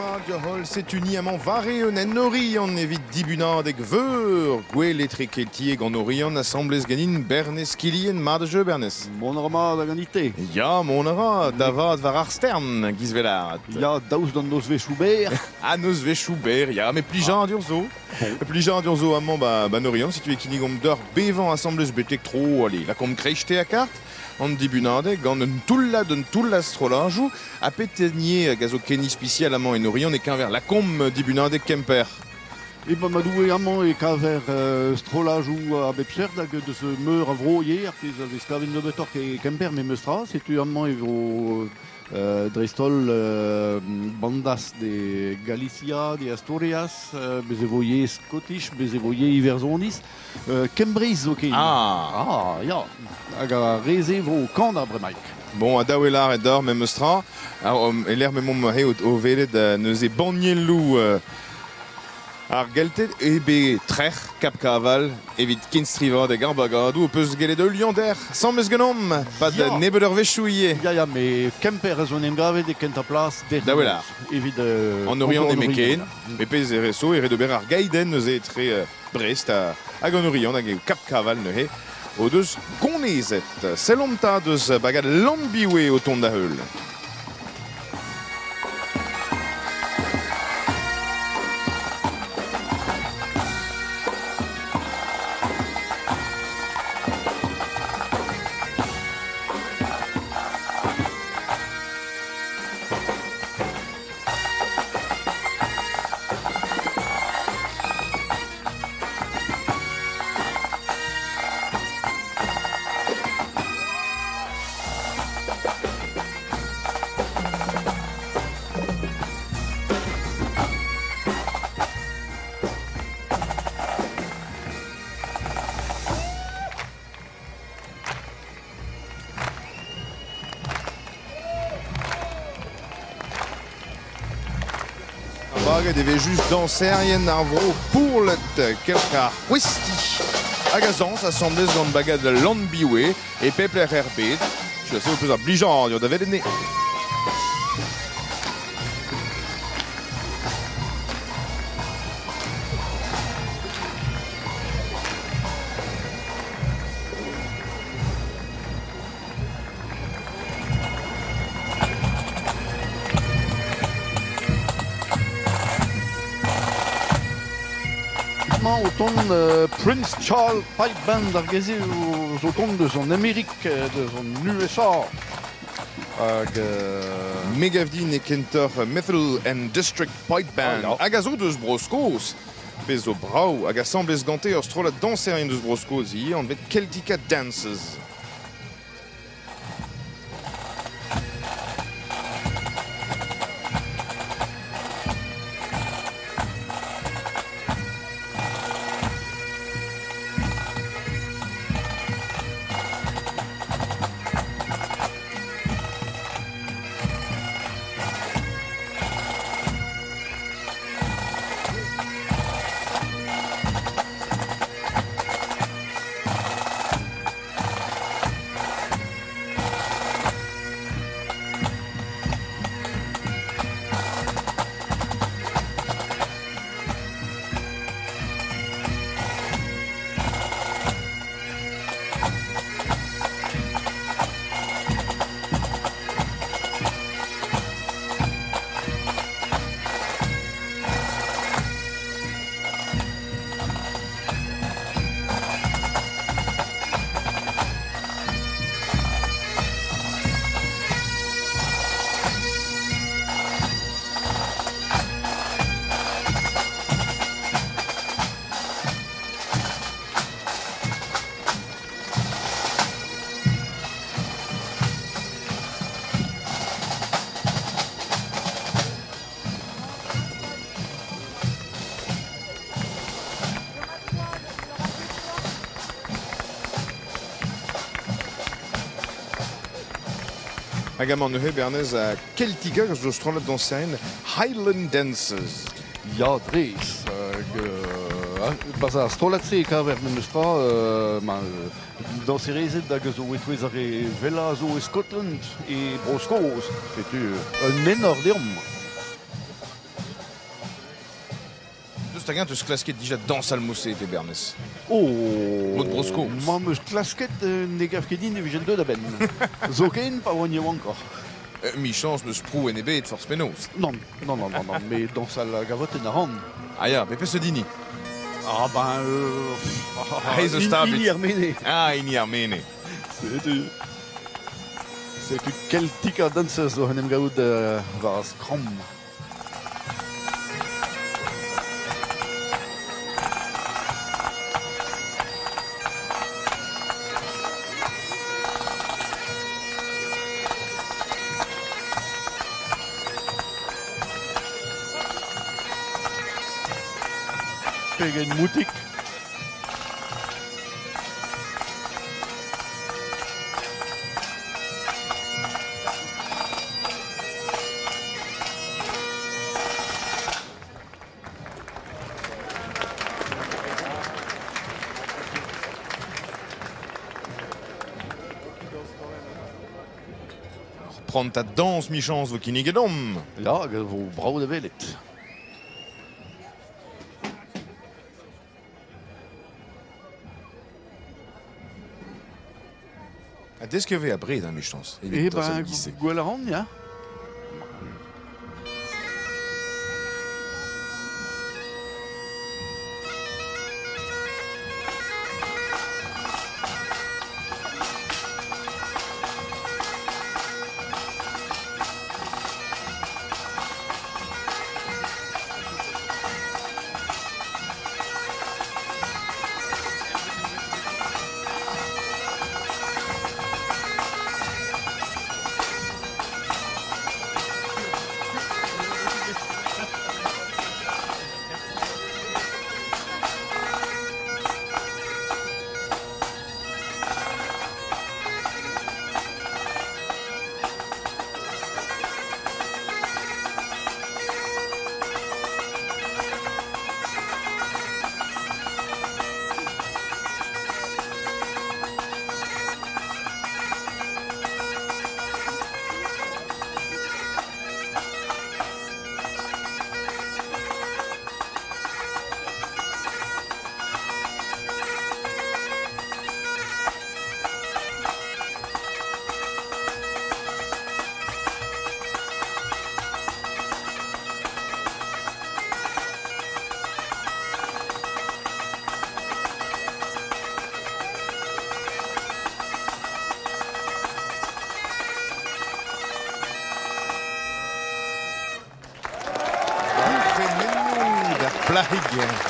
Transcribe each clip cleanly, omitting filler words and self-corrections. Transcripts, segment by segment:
Madio Hol s'est uni amant vareon en orion evit dibunad eg veur. Gwelet keltieg en orion assemblez ganin Bernes Kilien mar de jeu Bernes. Mon armad a ganite. Ya mon ara, davad var ar stern gizvelat. Ya daouz d'an nos ve Schubert. A neus ve Schubert, ya, mais plijan durzo. Plijan durzo amant ba orion, si tu es kinigom d'or bevan assemblez betek tro, allez, la kom krechte a carte. An dibunade, gant un toull astrolajou, a petennier a gazo kenni spicial amant en orion e qu'un la com dibunade kemper. E ba madou e amant e kaver strolajou a bepcher da de ce meur a vroyer, pez a vez kaven nebetor ke kemper me meustra, setu amant e vro drestol bandas de Galicia, de Asturias, bez e voye Scottish, bez e voye Iverzonis, Kembriz ok. Ah, Ya, hag a reze vro kant a bremaik. bon, a daouelar et d'or me meustra, e l'air me mom he o velet neus e bannielou ar geltet ebe trec'h kap kaval evit kinstrivad e garbagadou o peus gelet de liander sans meus genom, pad Ya. nebet ur vechouie. Ya, me Kemper a zon emgravet e kent a plas der. Daouelar. Evit En orion e meken, me pez e reso e red ober ar gaiden neus e tre Brest hag an orion hag e kap kaval neuhe o deus gonezet. Selomta deus bagad lambiwe o tont da heul. Bagad devait juste danser rien ar vro pourlet kelkar westi. Hag a zans assemblez gant bagad lambiwe e pepler herbet. Je sais o peus ar blijan da velet ne. Au ton Prince Charles Pipe Band ar geze au ton de son Amérique, de son USA. Hag Megavdin e kentor Method and District Pipe Band. Ah, ya. Hag a zo deus broskos. Pez o brau hag assemblez gante ur strolat danser rien deus broskos hi an vet Celtica Dances. Hag neuhe bernez a Celtica gaz eus strolet dansen Highland Dances. ya dres. Baz a strolatse e kaver me meustra dans serezet da zo etouez ar e vela zo e Scotland e broskos. Setu un enor deom. t'as gagné ce clasquet déjà dans Salmoussé, tes Bernes. Oh, Mot de brosco. Moi, me clasquet ne gafkedin e vijen deud a ben. Zoken, pas voigné encore. Mi-chance, me sprou et nébé de force pénose. Non, mais dans sa gavotte en ran. Ah, ya, Pépé se dini. Ah ben, Hij is een stabiel. il y arméné. Ah, ini armene. C'est une celtique danseuse de Hanem Gaoud var skram. Pegen moutik. Prendre ta danse, mi-chance, vos kinigedom. Ja, vo brau de velet. A deskeve a bred, mi-chance. Eh ben, gwell a ran, ya.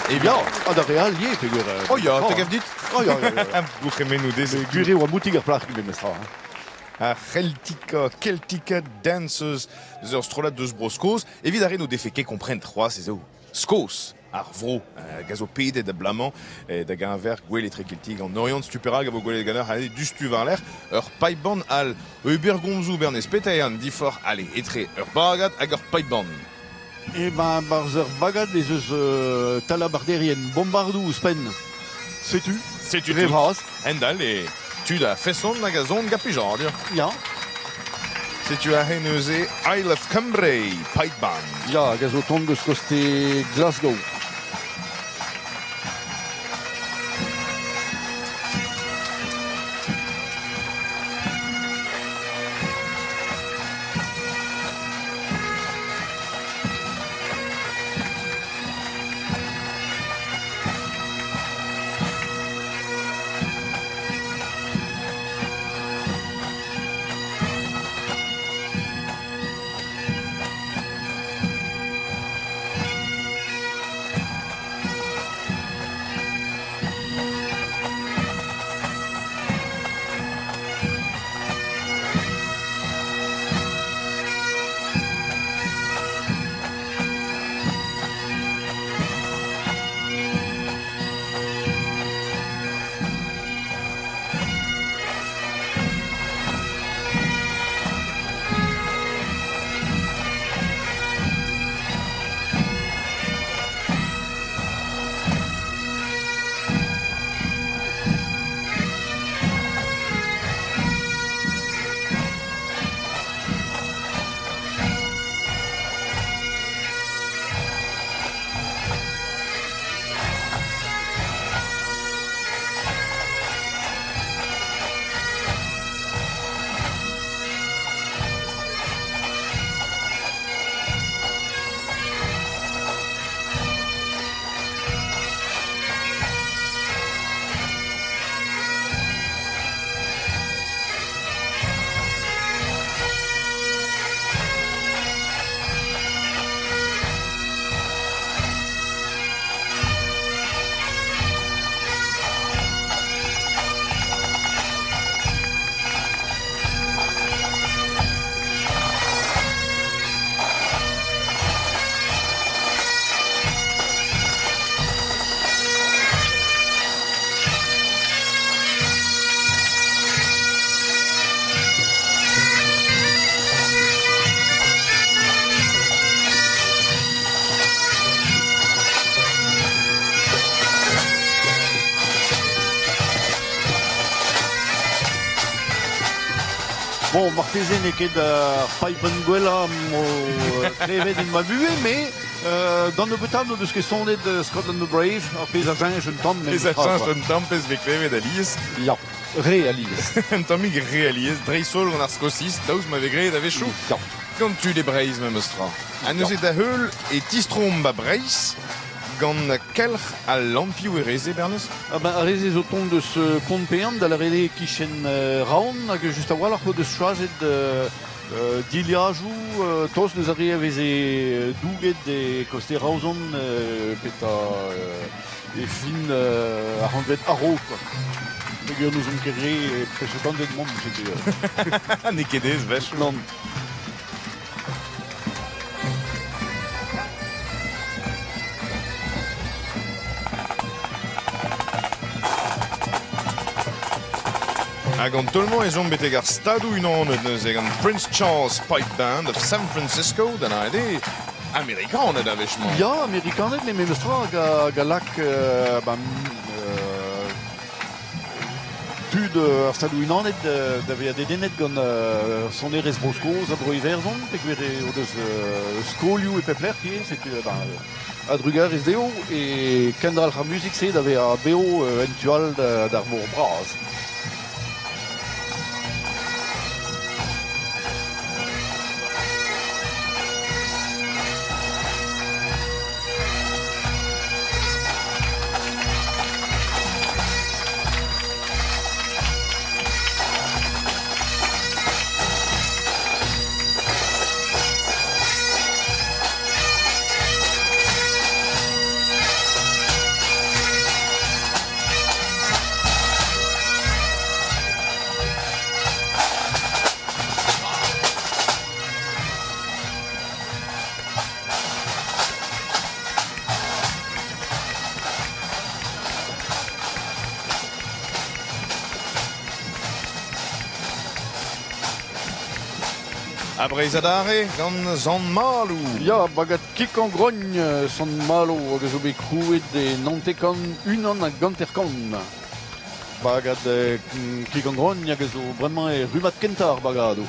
Et Ja, a da real lié, pegur. Oh ya, t'as gaf dit? Oh ya, Bouchemenou des. Gure oa moutik ar plach be mestra. A Celtica Dancers, ur strolat deus broskos, evit are no defeke comprenne 3 c'est zo. Skos, ar vro, gazopede da blamant, da gant ver gwell etre keltig an orient stupera gavo gwell ganer hane du stu var l'air, ur paiband al, bergomzou bernez petaian difor ale etre ur baragat hag ur paiband. Eh ben, barz ur bagad ez eus talabarderien bombardou spen. Setu? Setu Revras. Endal e tu da fesson hag a zon gapijan, dir. Ja. Setu a heneuze Isle of Cambrai, paiband. Ja, gaz o tont eus koste Glasgow. Bon, marteze ne ket paipen gwella krevet in ma bue, mais dans le betam de ce que sonnet de Scotland the Brave, ar pez a change un tamm, Ez a chanj un tampez ve klevet alies. Ja, realise. Un tammig realiez, dreisol gant ar skosis, daouz ma ve gret a vechou. Ja. Gant tu de breiz me meustra. A neus da heul e tistrom ba breiz gant kelch a lampioù e reze, Bernus? Ah ben, a reze zo ton de ce pont peant da la rele kichen raon, hag just a wall ar po de strajet diliajou, tos neus a re veze douget de koste raozon peta e fin a ranvet aro, quoi. Hag nous on kerre prechetant de mont, c'était... Ne kedez, vech. Non. Hag an tolman ezon beteg ar stadoù unanet neus eg an Prince Charles Pipe Band of San Francisco, dan a ede Amerikanet a vechman. Ja, amerikanet, mais me stra ga lak tud ar stadou unanet da ve a dedenet gant son erez broskoz a broi verzon, pek vere o deus skolioù e pepler ki c'est a drugar ez deo, e kendral ar musik se da ve a beo eventual d'ar mor braz. A breiz adare gant Zan Malou. Ja, bagat kik an grogne son malo hag zo bet krouet de nantekan unan a ganterkan. Bagat kik an grogne hag zo bremañ e rumat kentar bagado.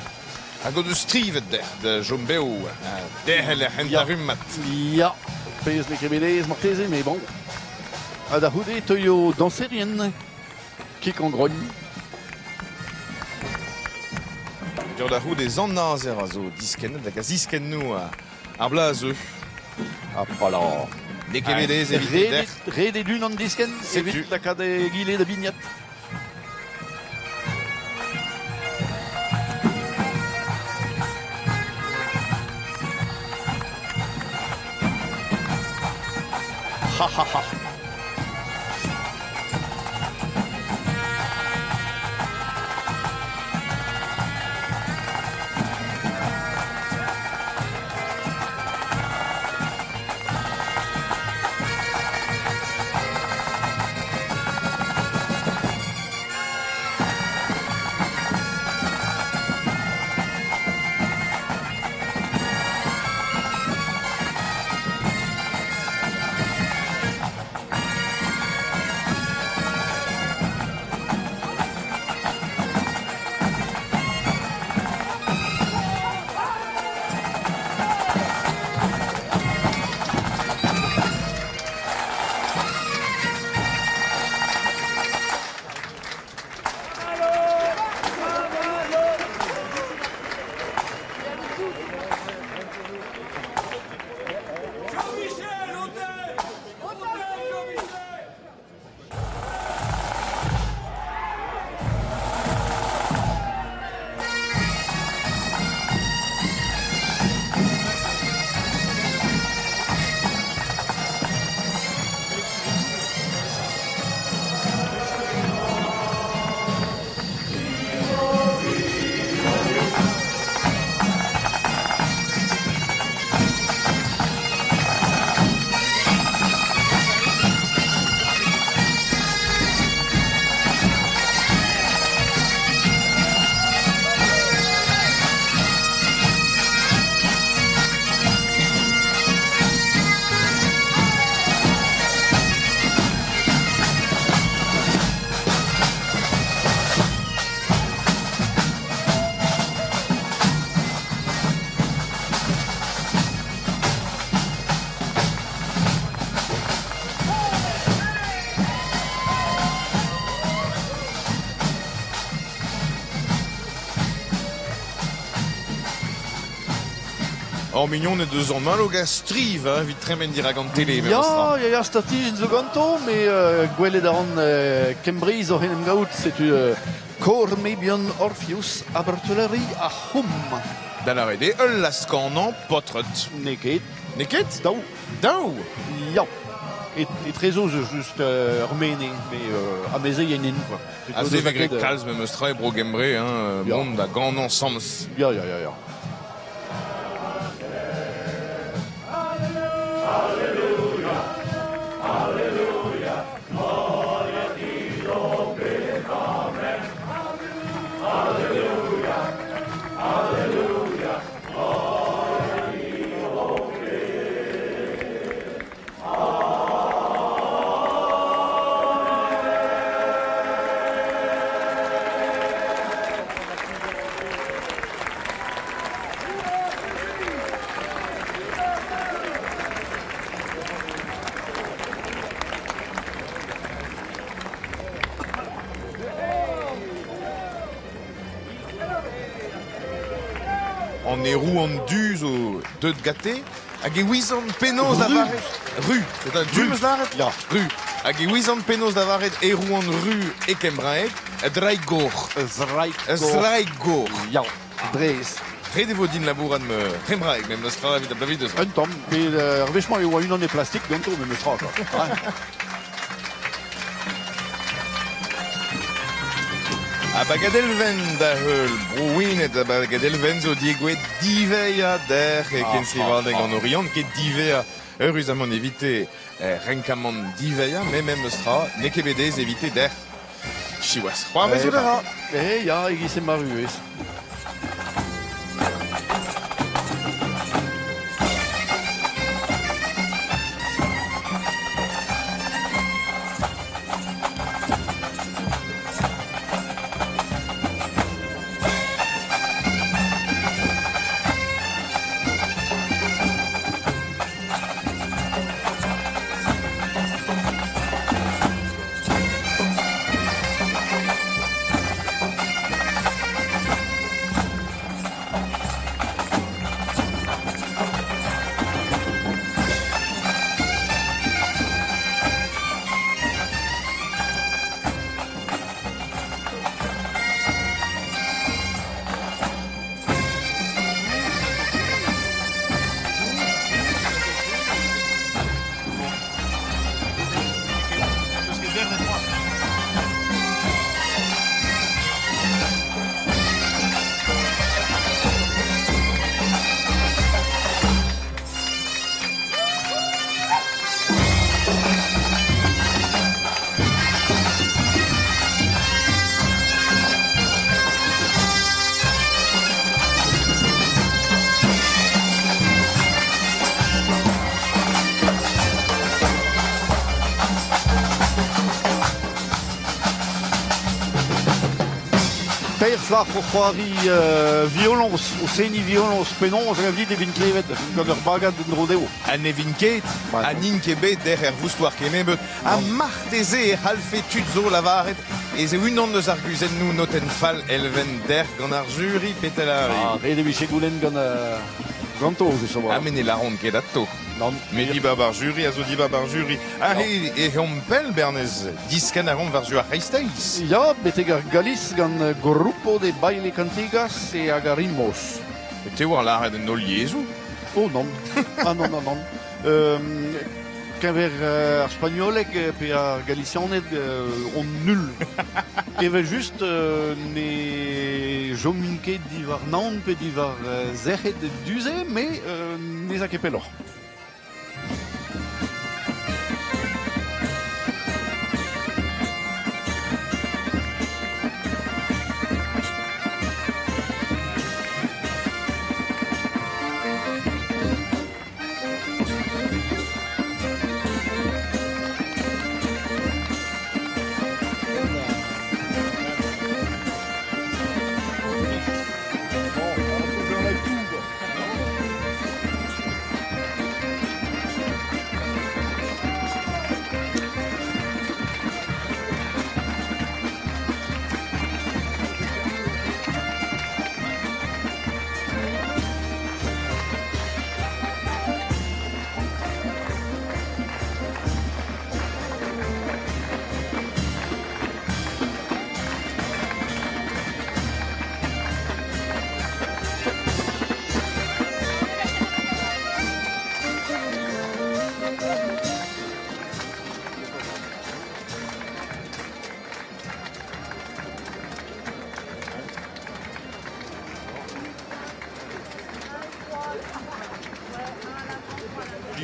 Hag o deus strivet de jom beo. Dehel e c'hent Ja. a rummat. Ja, pez ne krebelez marteze, mais bon. A da houde teuio danserien kik an grogne. Dur da c'hout e Zan Nazer a zo diskennet hag a zisken nou ar blazeu. Apala. Ne kevedez evite der. Red edun an disken, Setu. evit da kade gile da bignat. Ha ha ha. Or mignon et deux ans mal au gastrive, hein, vite très bien dire à gant télé. Ja, statigen zo ganto, mais gwele daran Cambrise or henem gaout, setu Cormebion Orpheus Abertuleri a hum. Da la rede, las kanan potret. Neket, Neket? daou. Dao! Ja. Et trezo ze just remene, mais ameze yenin, quoi. A ze vegret kalz me meustra e bro gembre, hein, Ja. bon da ganan sams. Ja. En erou en duz o deud gate, hag e wizan penaos da varet. Rue. C'est un duz laret? Ja. Rue. Hag e wizan penaos da varet erou an rue e kembraeg, e drai gor. Zraik. Gor. Ja, dres. Red evo din labouran me kembraeg, même neus tra evit a blavid eus. Un tom, mais revechement e oa unan e plastik ganto, mais me fra, quoi. A bagadelven da heul brouinet, a bagadelven zo diegouet diveia der e kensivarneg an orient, ket diveia heureusement évité renkamant diveia, mais même eus tra, ne ket bedez évité der chiwas. C'hoar vezou da ra. Ja, egiz e maruez. Peir flach o c'hoari violons, o seni violons penons a gavit evin klevet, gant ur bagad en rodeo. A nevin ket, a nin ket bet der voustouar ket mebet, a marteze e c'halfe tud zo lavaret, e ze unan eus ar guzen nou noten fall elven der gant ar jury petalari. Red evit chegoulen gant ganto, je so A men e laron ket atto. Non, Me di bar jury, a zo di bar jury. A e pel bernez, disken a ron var zu ar reisteiz. ja, beteg ar galis gant gruppo de baile cantigas e hag ar rimos. Te war laret en nol yezou. Oh non, non. Kever ar spagnolek pe ar galicianet on nul. Kever just ne jomin ket divar naon pe divar zerc'het duze, me ne a ket peloc'h.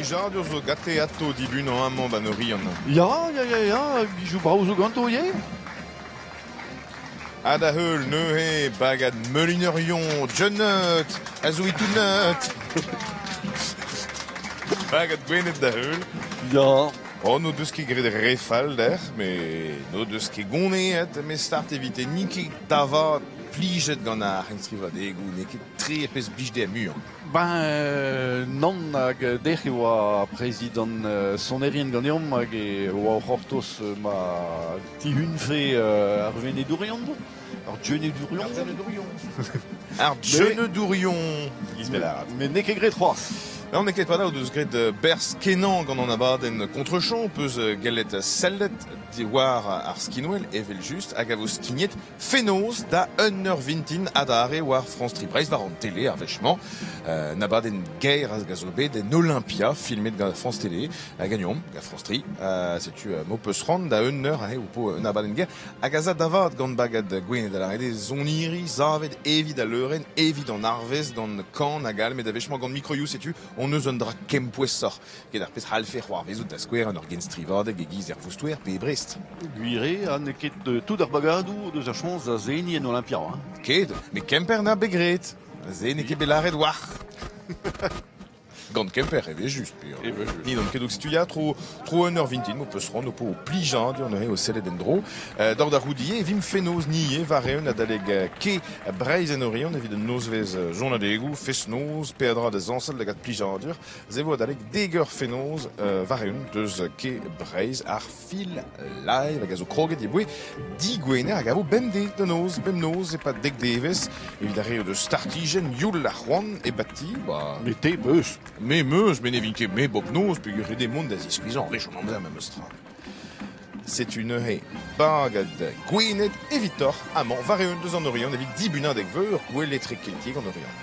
plijadur zo gate atto dibun an amant ban o rian. Ja, gijou braouzou ganto ye. A da heul neuhe bagad meulineurion, Johnnut, a zo itou nut. Bagad gwenet da heul. Ja. Oh, no deus ket gret refal der, me no deus ket goneet, me start evite ni ket dava plijet gant ar enstrivadegou, ne ket tre epez blijde a mur. Ben, non hag dec'h e oa prezident sonerien ganeom hag e oa c'hortos ma tihunfe ar venedourion. Ar djenedourion. Ar djenedourion, gizbelar. Mais ne ket gret c'hoaz. On ne ket pas da o deus gret berz kenan gant an abadenn kontrechon, peus gallet sellet di war ar skinwell evel just hag a vo skignet fenoz da 1h20 adare war France 3 Breiz war an tele ar vechman. Nabadenn geir a gazo bet en Olympia filmet gant France Télé, gagnom, gant France 3. Setu mo peus ran da 1h a he ou po nabadenn geir. Hag a za davad gant bagad gwenet a la rede zoniri, zavet evit a leuren, evit an arvez gant kan hag al, met a vechman gant mikroioù setu, on eus un dra kempouez sor. Ket ar pez halfe c'hoar vezout da skouer an ur genstrivadeg e giz er voustouer pe Brest. Guire a ne ket tout ar bagadou deus ar chans da zeni en Olympia. Ket, me kemper na begret. Ze ne ket belaret war. Gant kemper eve just. Ni don ket tu ya tro 1h20 mo peus ran po plijan dur ne o sellet en dro. Dor da roudier vim fenoz nie vareun a daleg ke Breiz en orion evit en nozvez jonadegou fesnoz pedra de zansel da gat plijan dur. Ze vo daleg deger fenoz vareun deus ke Breiz ar fil live hag a zo kroget e boe di gwener hag a vo bemde de noz, bem noz e pa deg devez evit a reo de startigen youl a c'hoan e bati. Mais te beus. Me meus, me ne vin ket me bob noz, pe gur de mont da ziskuizan, rech an amzer me meustra. C'est une haie bagad gwenet evitor amant vareun deus an orion evit dibunin deg veur gwell etre keltieg an orion.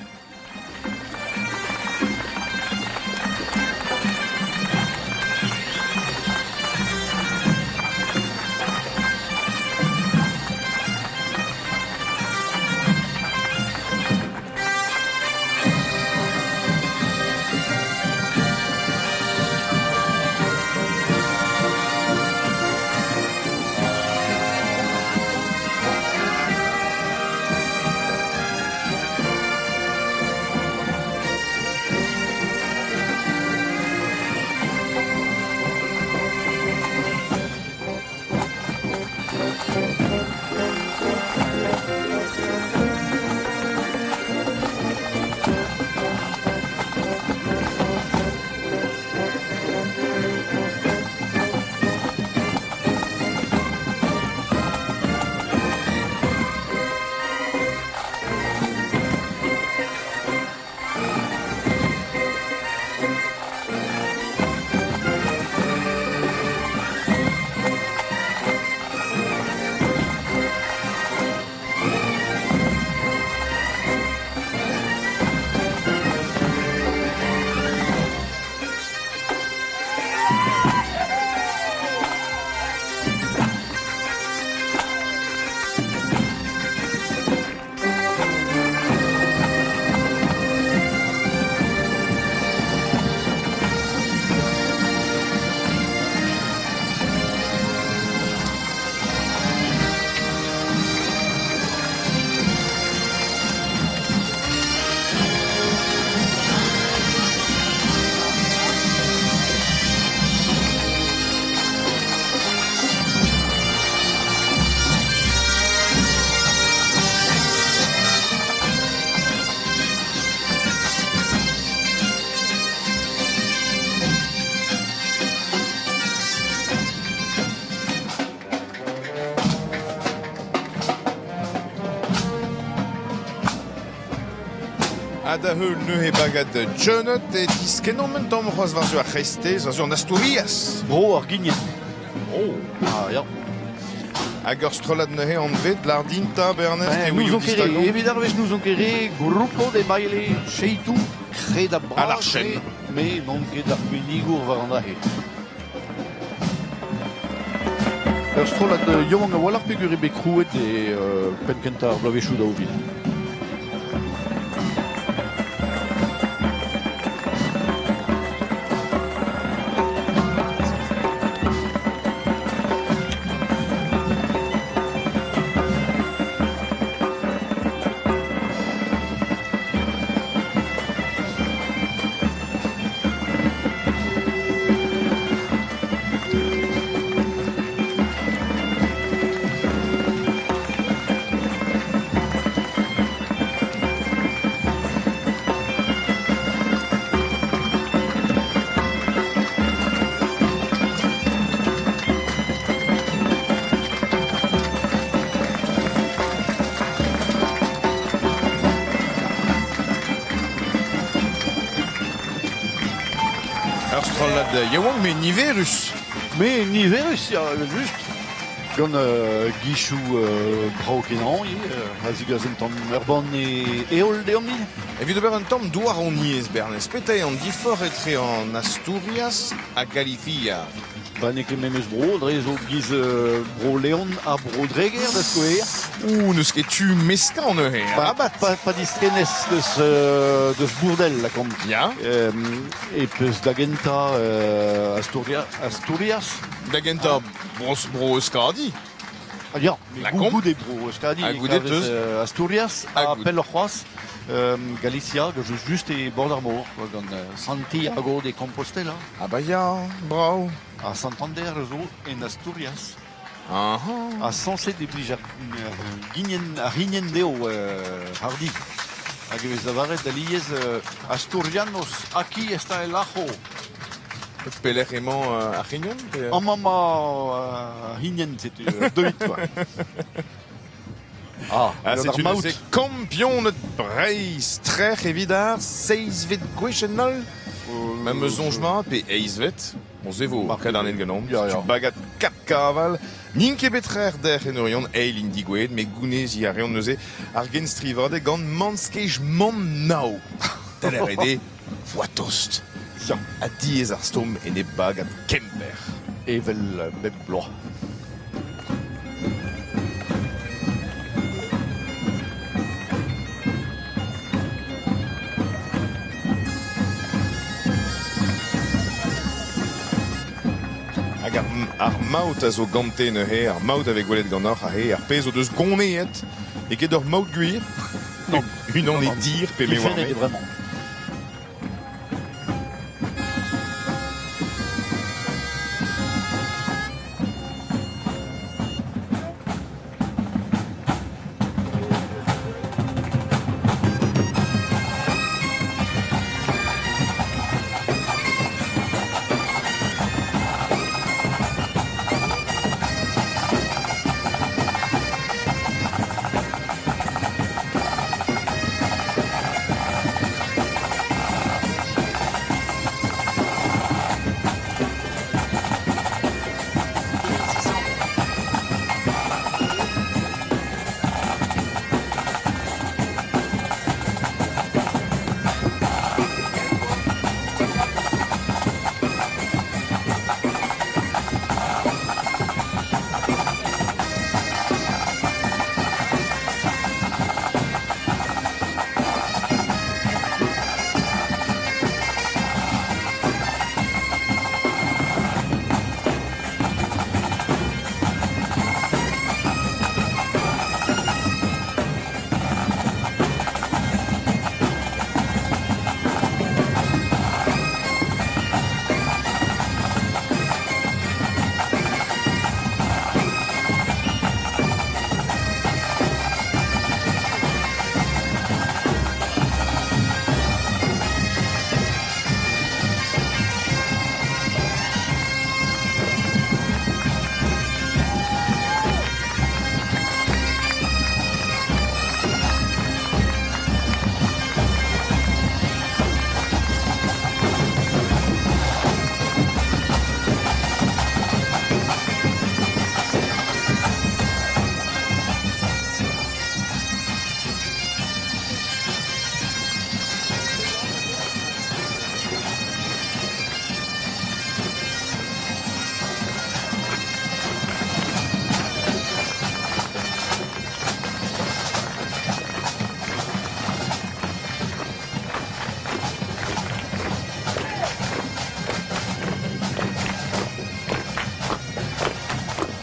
Da heul neuhe bagad Johnnut e diskenon men tamm c'hoaz war zu ar c'hestez, war zu an Asturias. Bro ar gignet. Oh. Ah, ya. Hag ur strolad neuhe an vet, lardinta, Bernest, e Nous ouio on kere, distagon. evit arvez nous on kere, grupo de baile cheitou, kred a bras. À l'archen. Mais non ket ar benigour war an ahe. Ur strolad yomang a walar pegur ebe krouet e penkenta ar blavechou da ouvil. Arstrolad Yewang, mais Niverus. Mais niverus, ja, just. Gant gichou braokenan, azigazent an urban e eol deomni. Evit ober un tamm douar on niez, Bernes. Petei an difor etre en Asturias a Galicia. Ba ne ket memes bro, dre zo giz bro leon a bro dreger da skoer. Neus ket tu meska an eur. Pa distrenez deus bourdel la kant. Ya, E peus da genta Asturias. da genta bro euskadi. Ah, ja, La goude bro, skadi. A goudet eus. Asturias, A a goud. pel c'hoaz, Galicia, just e bord ar mor, gant Santiago de Compostela, Ah ba ya, bravo. a Santander zo en Asturias, Ah a sanse de blij ar rinien deo hardi. Hag eus da varet da liez Asturianos aki esta el ajo. Peler emañ a Rignon. An mama rinien, setu deuit, quoi. Ah, C'est ar une maout. c'est campion de Breis, trech evidar, 6 vet gwechenol. Ma meuzonjma, pe eizvet. On zevo, Marc, kad an en ganon. ya, ya. Tu bagat 4 kaval. Ninke betrer der en orion, eil indi gwed, me gounez a reon neuze, ar gen strivade gant manskej man nao. Teller ede, foa tost. Ja. A diez ar stom en e bagat kemper. Evel bep bloa. Hag ar maout a zo gante neuze, ar maout avec gwelet gant ar he, ar pez o deus goneet, e ket ur maout gwir. Non. Un an e dir, pe me Il war fait vraiment.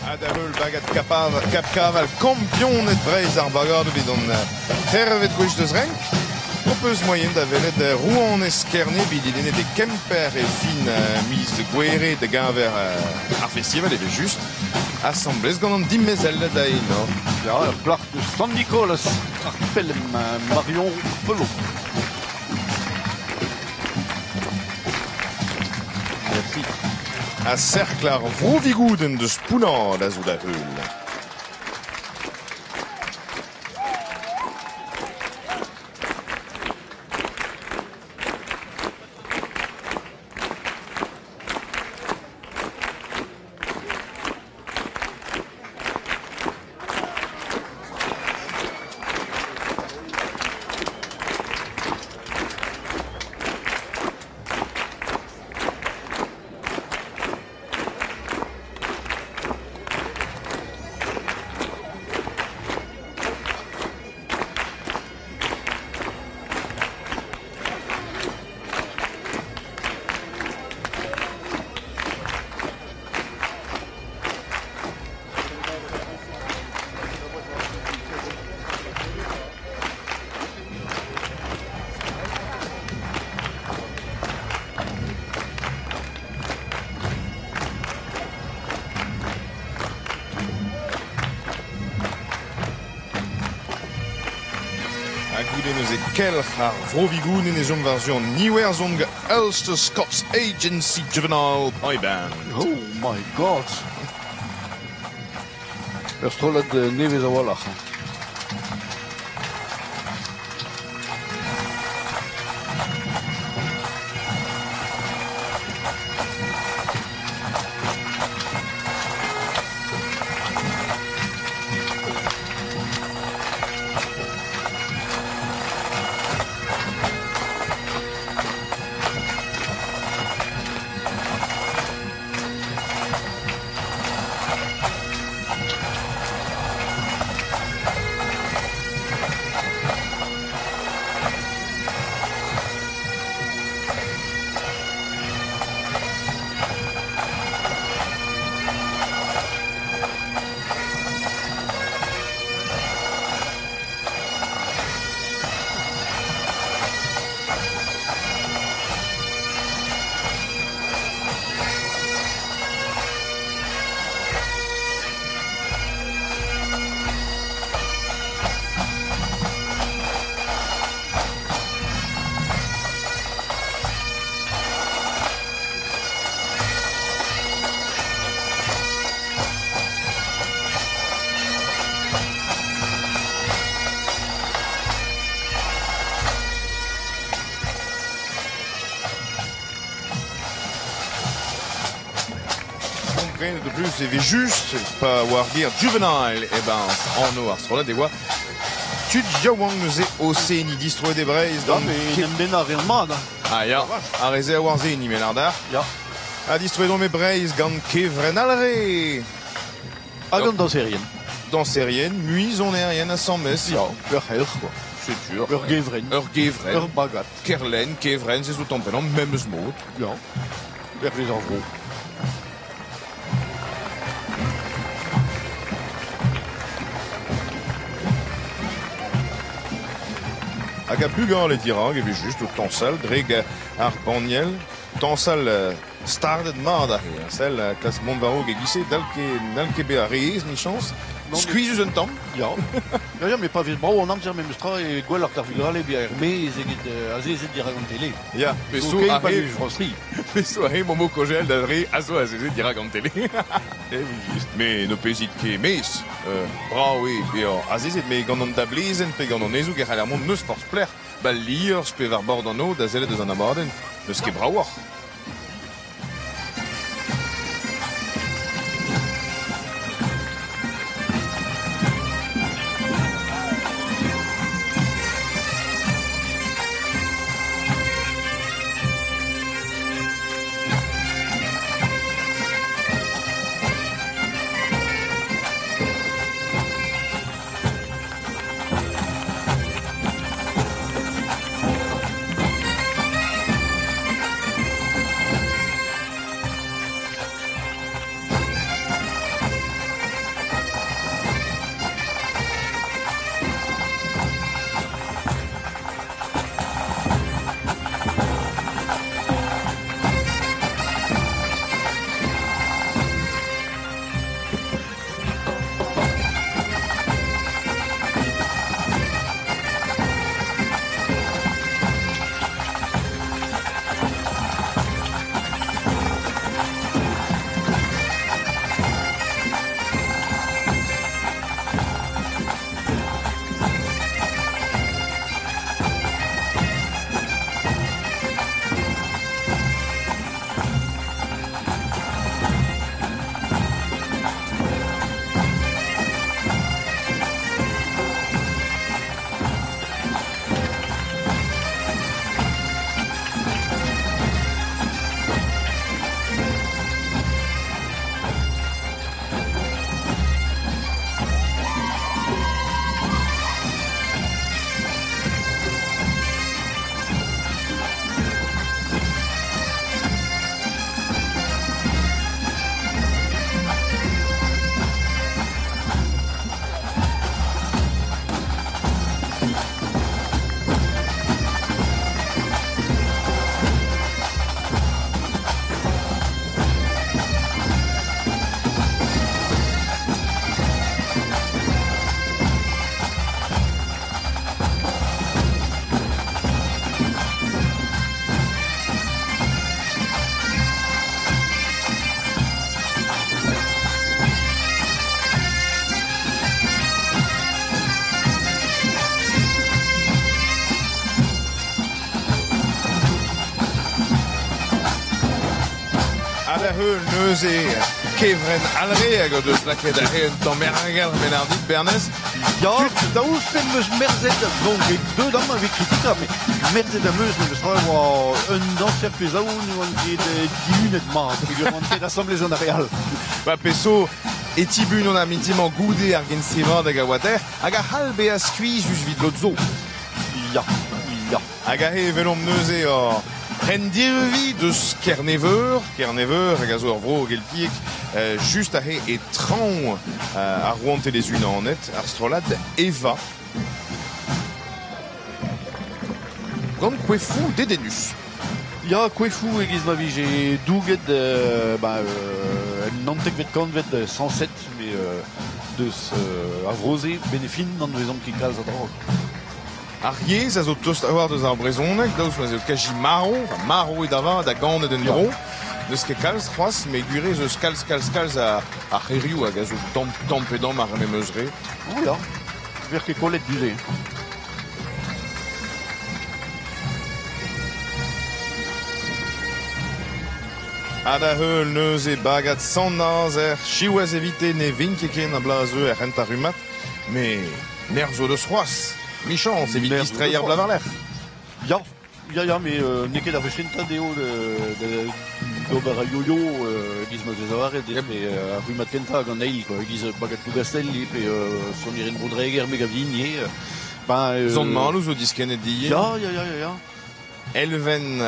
Adarul bagat kapkaval kampion et Breizh ar bagad vid an hervet gwech deus renk. On peus moyen da velet Rouen eskerne bidilene de kemper e fin mis de gwere de gaver ar festival e just assemblez gant an dimmezel da no. Ja, plach de San Nicolas, ar pelem Marion Pelot. Merci. A cercle ar vrovigouden de spounad a zo da heul. A goude neus e kelch ar vrovigoun en ezom version niwer zon ge Ulster Scots Agency Juvenile Pie Band. Oh my god. Ur strolad nevez a wallach. De plus, il avait juste pas avoir dire juvenile, et ben en noir sur la des voix. Tu jawang nous est au ni distro des braises Ja, dans mais nem ben ar man. ah ya a rezé a warze ni melardar Ja. a distro dans mes braises gant kevren alre A gant da serien. dans sérien muis on est rien à 100 mètres Ja, ur helch, quoi. c'est dur Ur gevren. ur gevren Ur bagat. kerlen kevren c'est tout en prenant même smot Ja. Ur les ar vro. hag a plus grand les tirag et puis juste au tonsal dreg ar baniel tonsal stard de mard celle classe Montvaro et glissé dalke be a reiz ni chance Non, squeeze un temps Ja. Ja, ja, mais pas vez brao an amzer même stra e gwell ar tarvigrale bi ar mez eget azezet dir an tele. ya peso Ok, a pas he du frostri. peso a he momo kogel da dre azo a zeze dirag an tele eh oui juste mais no pezit ke mes brao e pe a zeze me gant an da blezen pe gant an ezo ger a mont neus force pler bal lier pe var bord an o da zelle deus an abarden neus ket braouar. heul neuze kevren alre hag o deus laket a re un tamm merangel menardit bernez. Ja, daoust en meus merzet donc deux dames avec critique mais merzet a meus ne sera un ancien pesaoun ou un qui est 10 minutes mort figurement l'assemblée générale. Ba peso e tibun on a mintimant goude ar gen sevan hag a water hag a halbe a skuiz just vid lot zo. Ja. Hag a he velom neuze o rendirvi deus kerneveur hag a zo ar vro gelpiek just a he e traoñ ar roante les unan net ar strolad Eva. Gant kwefou dedenus. Ja, kwefou egiz ma vije douget nantek vet kanvet 107 mais deus avrose benefin nan vezom ki kalz a drog. Ar yez a zo tost a war deus ar brezonek, daoust ma zo kaji maro e dava da ganet en dro. Deus ket kalz c'hoaz, me gure zeus kalz a c'herioù hag a zo tampedam ar memeuzre. Oh ja, ver ket kollet duze. Ha da heul neuze bagat sannaz chiouaz evite ne vinkeken a blazeu ar rent ar rumat, me nerzo deus c'hoaz. Michans, evit Nerzo distreier deus blavar l'er. Ja, mais neket ar vechenta deo d'ober a yo-yo egiz ma vez avaret, mais ar rumat kenta gant eil, egiz bagat Lougastel, pe son iren brodreger mega vigné. Zont malou zo diskenet die. Ja. Elven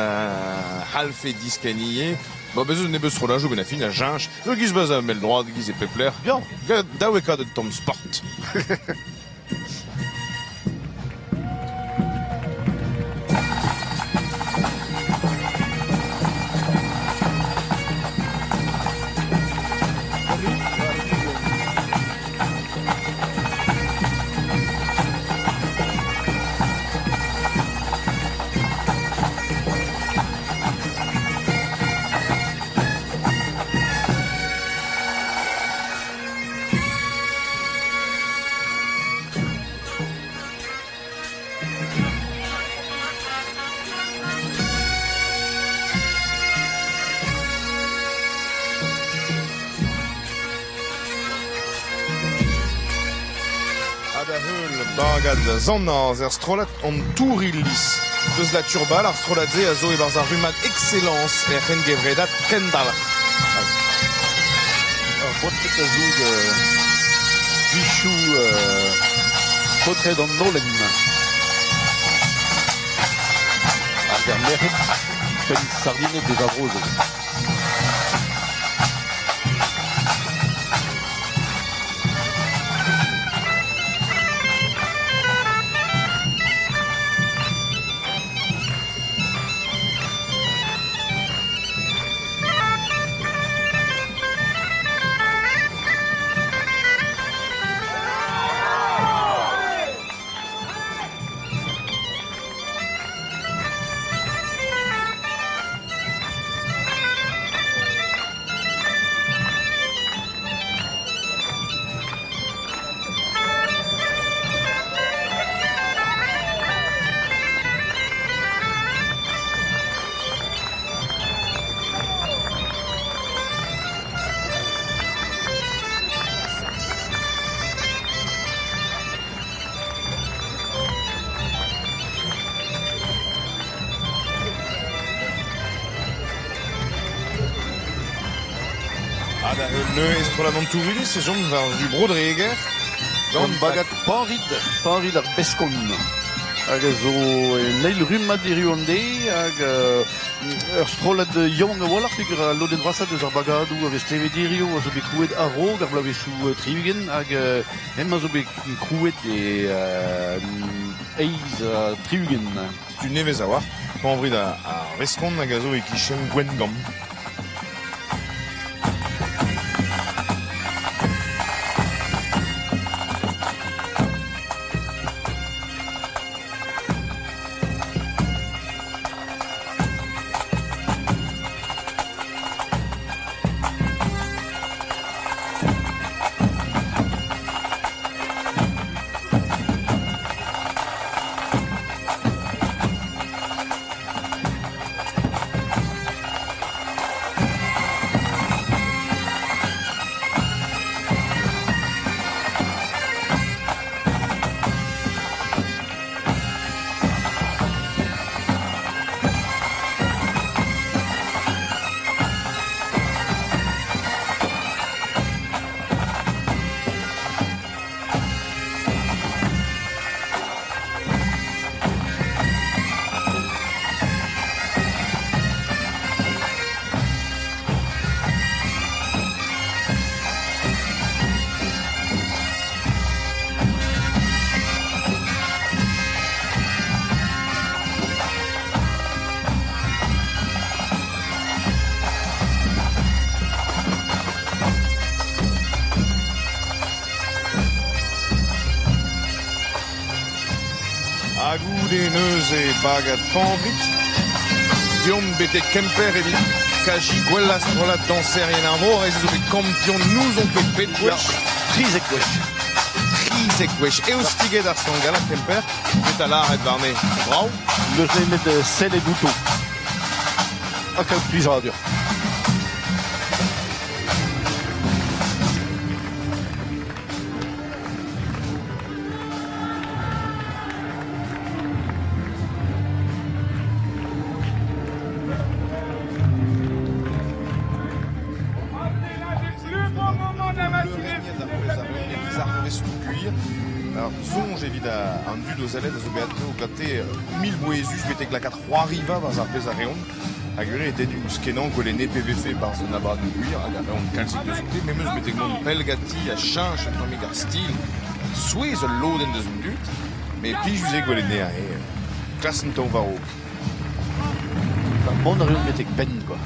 halfe diskenie. Ba bezo ne beus rolajou ben a fin a jinch. Giz baz a mel droad, giz e pepler. Ja. Daou e kad et tom sport. Bagad zannaz strolat an tourillis. Deus la turbal ar stroladze a zo e barz ar rumat excellence e rengevredat kendal. Ar botet a zoug bichou potred an nolen. Ar der meret pen sardinet de avrose. Le estrola d'an tourillis, se jom var du brodreger. Gant bagat panrid ar beskon. Hag a zo neil rumat eriouande, hag ur strolad yong a wallar, peog a loden vrasad eus ar bagadou a vez klevet erio, a zo bet krouet aro, gar blavechou triugen, hag hem a zo bet krouet eiz triugen. Tu nevez a war, panvrid a reskon hag a zo e kichem gwengam. Agoude neuze bagat panvrit. Dion bete kemper evit. Kaji gwellas rolat danser yen ar vor. Ez zo bet kampion nous on pet pet gwech. Trizek gwech. Trizek gwech. Eo stiget ar stangala kemper. Bet a laret varne. Brau. Leus nemet sel et gouto. Hag a plijadur. Alors, zonge évidemment, un dud aux ailettes, aux béatés, au gâté, 1000 boésus, mettez que la 4 3 riva, dans un pèse à réon. Aguré était du skenan que les nez PVC par son abat de cuir, aguré on calcite de zouté, mais meus mettez que mon pelgati à change, un premier gar style, soué ce loden de son dut, mais puis je vous ai que les nez à classe en ton varo. Mon ar met eg ben, quoi.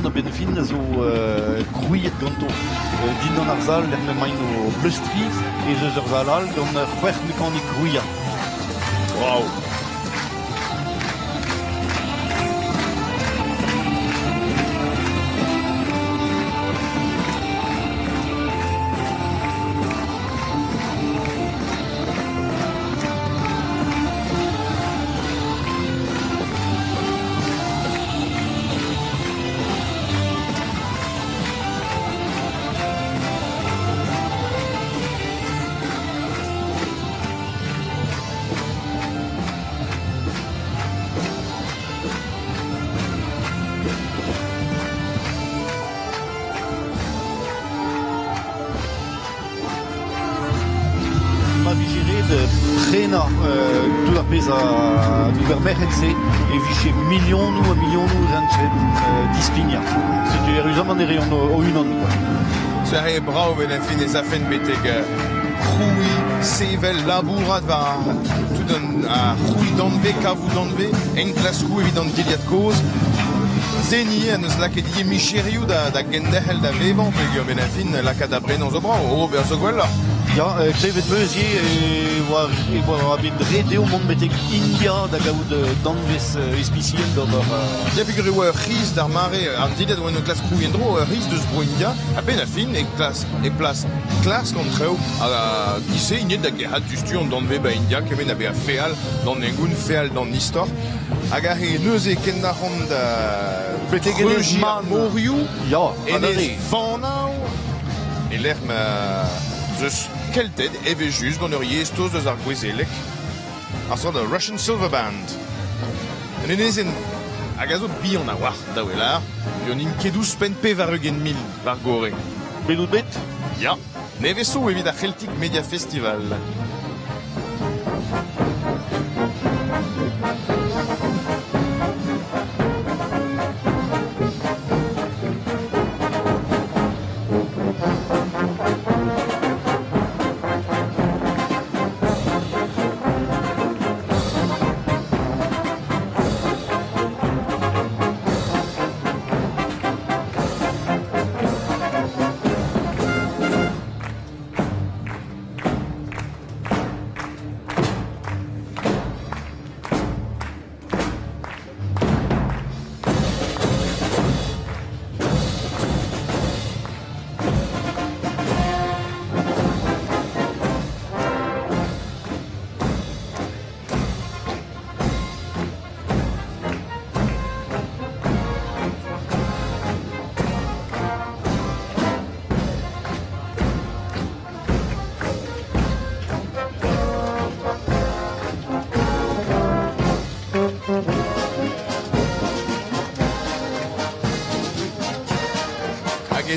Benfin zo krouiet ganto din an ar zal er main o blustri e zeus ur zalal gant ur c'hwec'h mekanik krouiat. Wow. Trena tout ar pezh a d'ober merc'het-se e viche million nous rentre dispigna. Setu eruzam an ere o unan. Ce est bravo ben fin ez a fen beteg croui sevel labourat va tout un croui d'anve kavou d'anve en klaskou évident giliad koz zeni an eus laket die micheriou da gendehel da vevant pegur ben fin la kadabren an zo bravo o ber zo gwella. Ja, klevet meuzier e war a bet dre deo mont betek India da gaout danvez espiciel d'ober... Ya pegur eo riz d'ar mare an dilet oan o klas krouien dro riz deus bro India a ben a fin e plas klas kontreo a gise inet da gerhat justu an danve ba India kemen a be a feal dan engoun feal dan nistor hag a he neuze ken da ran da Betek enez man morioù Ja, enez fanao e l'er ma zeus kelted eve just gant ur yestos deus ar gwezelek ar sort de Russian Silver Band. En enezen hag a zo bihan a war da welar yon in kedous pen pe var eugen mil var gore. Belout bet? Ya, nevezo evit ar Celtic Media Festival.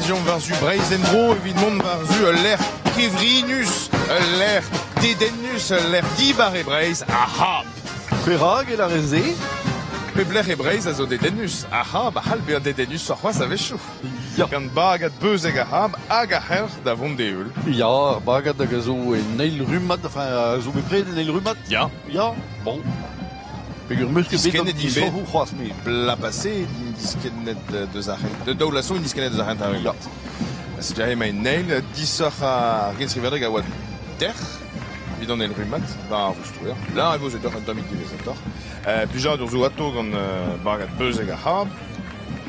région varzu Breizenbro, évidemment varzu l'air Kevrinus, l'air Dedenus, l'air Dibar et Breiz, aha! Perag et la rezé. Pebler et Breiz a zo Dedenus, aha, bah hal beer Dedenus sur quoi ça va chaud. Ja. Gant bagad beuzeg a hab, hag a her da vont de eul. Ja, bagad hag a zo neil rumat, enfin, a zo bepred neil rumat. Ja. Ja, bon. Pegur meus ket bet Diskennet an ibet. disforc'h c'hoaz me. Bla passé, une diskennet de zahen. De daoulasso, une diskennet de zahen ta Ja. C'est déjà ma nail, disor a gens riverdeg a oad der, vidon el rumat, ba a roustouer. Là, a goz edor un tomik divezator. Plusieurs d'urzo ato gant bagad beuzeg a hab.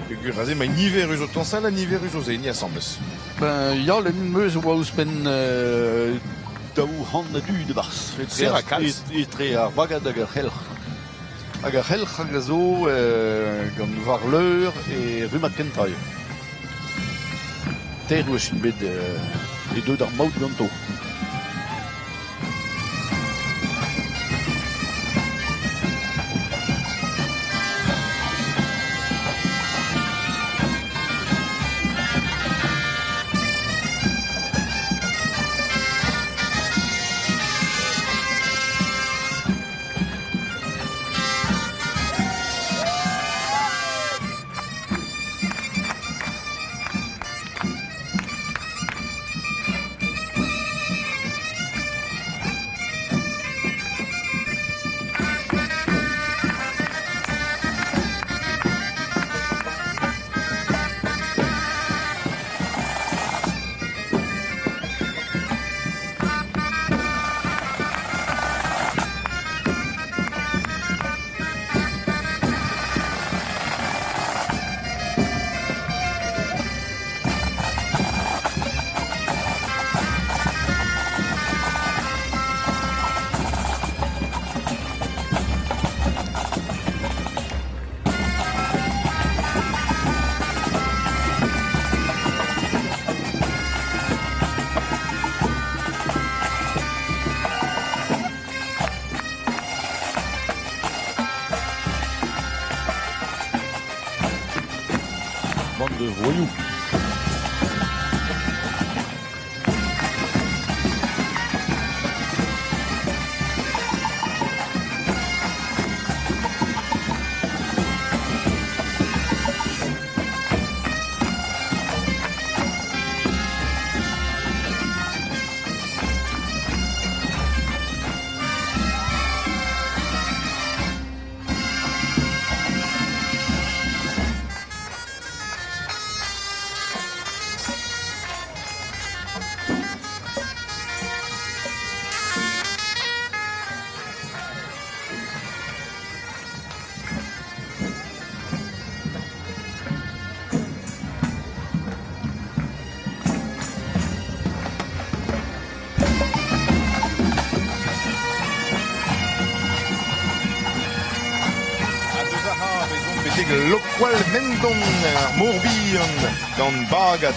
Pegur raze ma niver uzo tansal a niver uzo zeni a sambes. Ben, ja, le meus oa ouspen daou han na du de bars. Ser a kalz. Etre ar bagad hag ar c'helc'h. Hag ar c'helc'h hag a zo gant varleur e rumat kentaï. Ter oa chin bet e deud ar maout ganto. Bande de voyous. Loqual mendon morbion gant bagad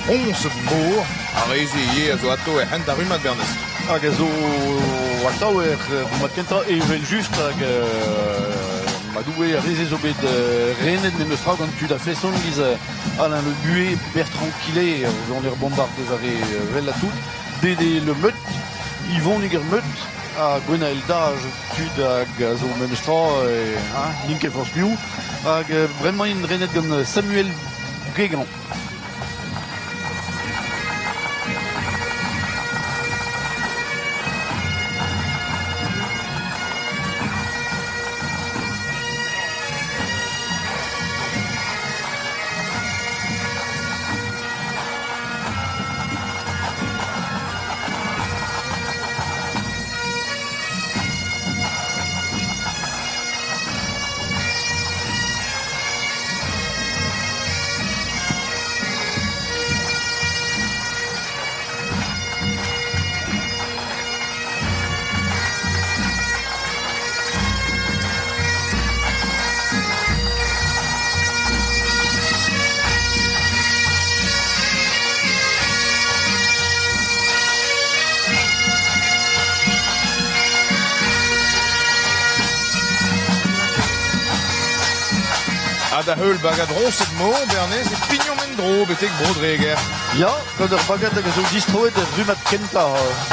11 mor a reze ye a zo ato e hent a rumat bernes. Hag a zo ataou rumat kenta evel just hag madoue a reze zo bet renet men eus tra gant tud a feson giz Alain Le Buet, Bertrand Quillet, on les bombarde des arrêts vel a tout. Dede le meut, Yvon Niger meut, a Gwenaël Dage, tud hag a zo men eus tra, Linke France Miou, hag vraiment une renet gant Samuel Guégan. A da heul bagad roset mo, Bernez, e pignon men dro, betek brodreger. Ja, gant ur bagad hag a zo distroet ar rumat kenta,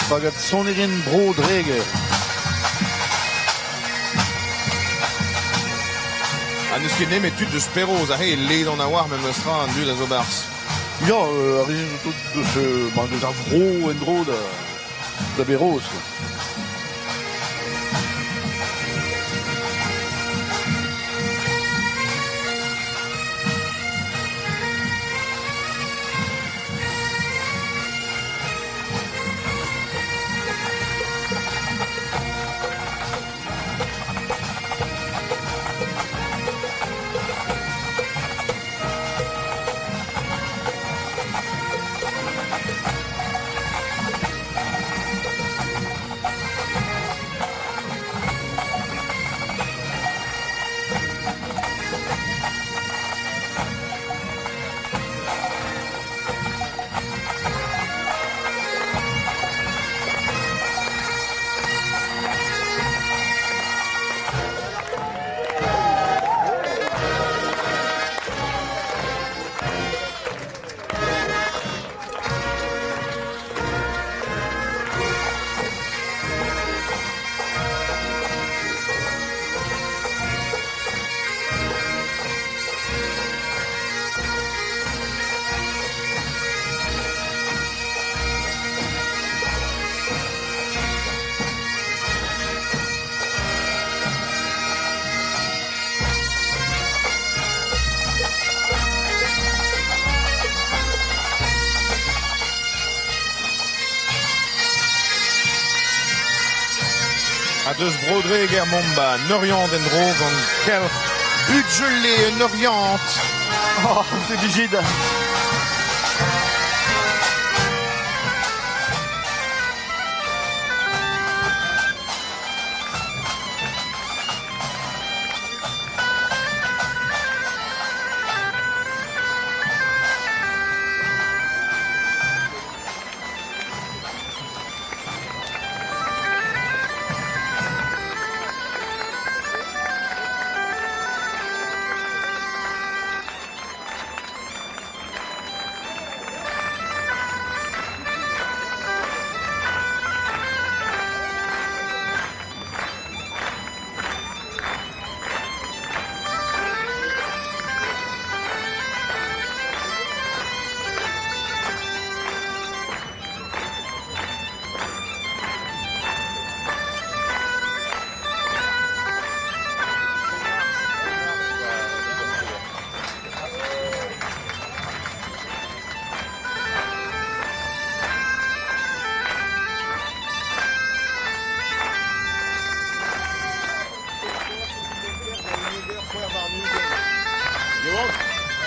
bagad sonerin bro dreger. A neus ket nemet tud deus peroz, a he led an a war men eus tra an dud a zo bars. Ja, a rejit tout deus ar vro en dro da beroz. A deus brodreger momba, Noriant en dro gant kel ugele Noriant. Oh, c'est bigide.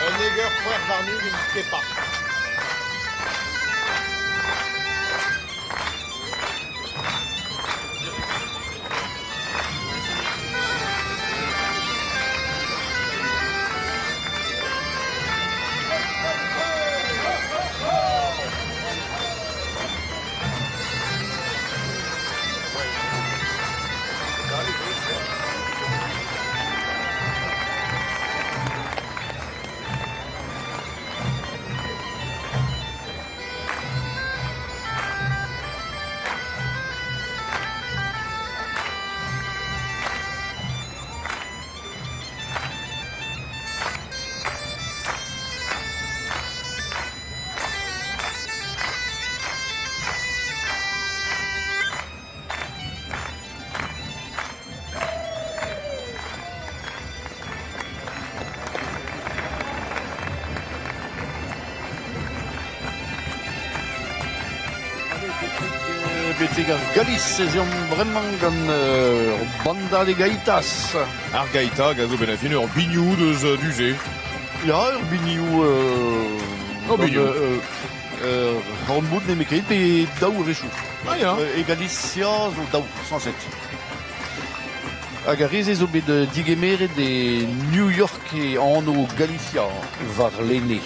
Un neger poer varnu din kepa. Betek ar Galiz, ez eom bremañ gant banda de gaitas. Ar gaita gazo ben a fin ur bignou deus duze. Ja, ur bignou... bignou. Hornbout ne mekret, pe daou rechou. Ah ya. E Galizia zo daou, 107. Hag a reze zo bet digemeret de New York e anno Galicia var lenne.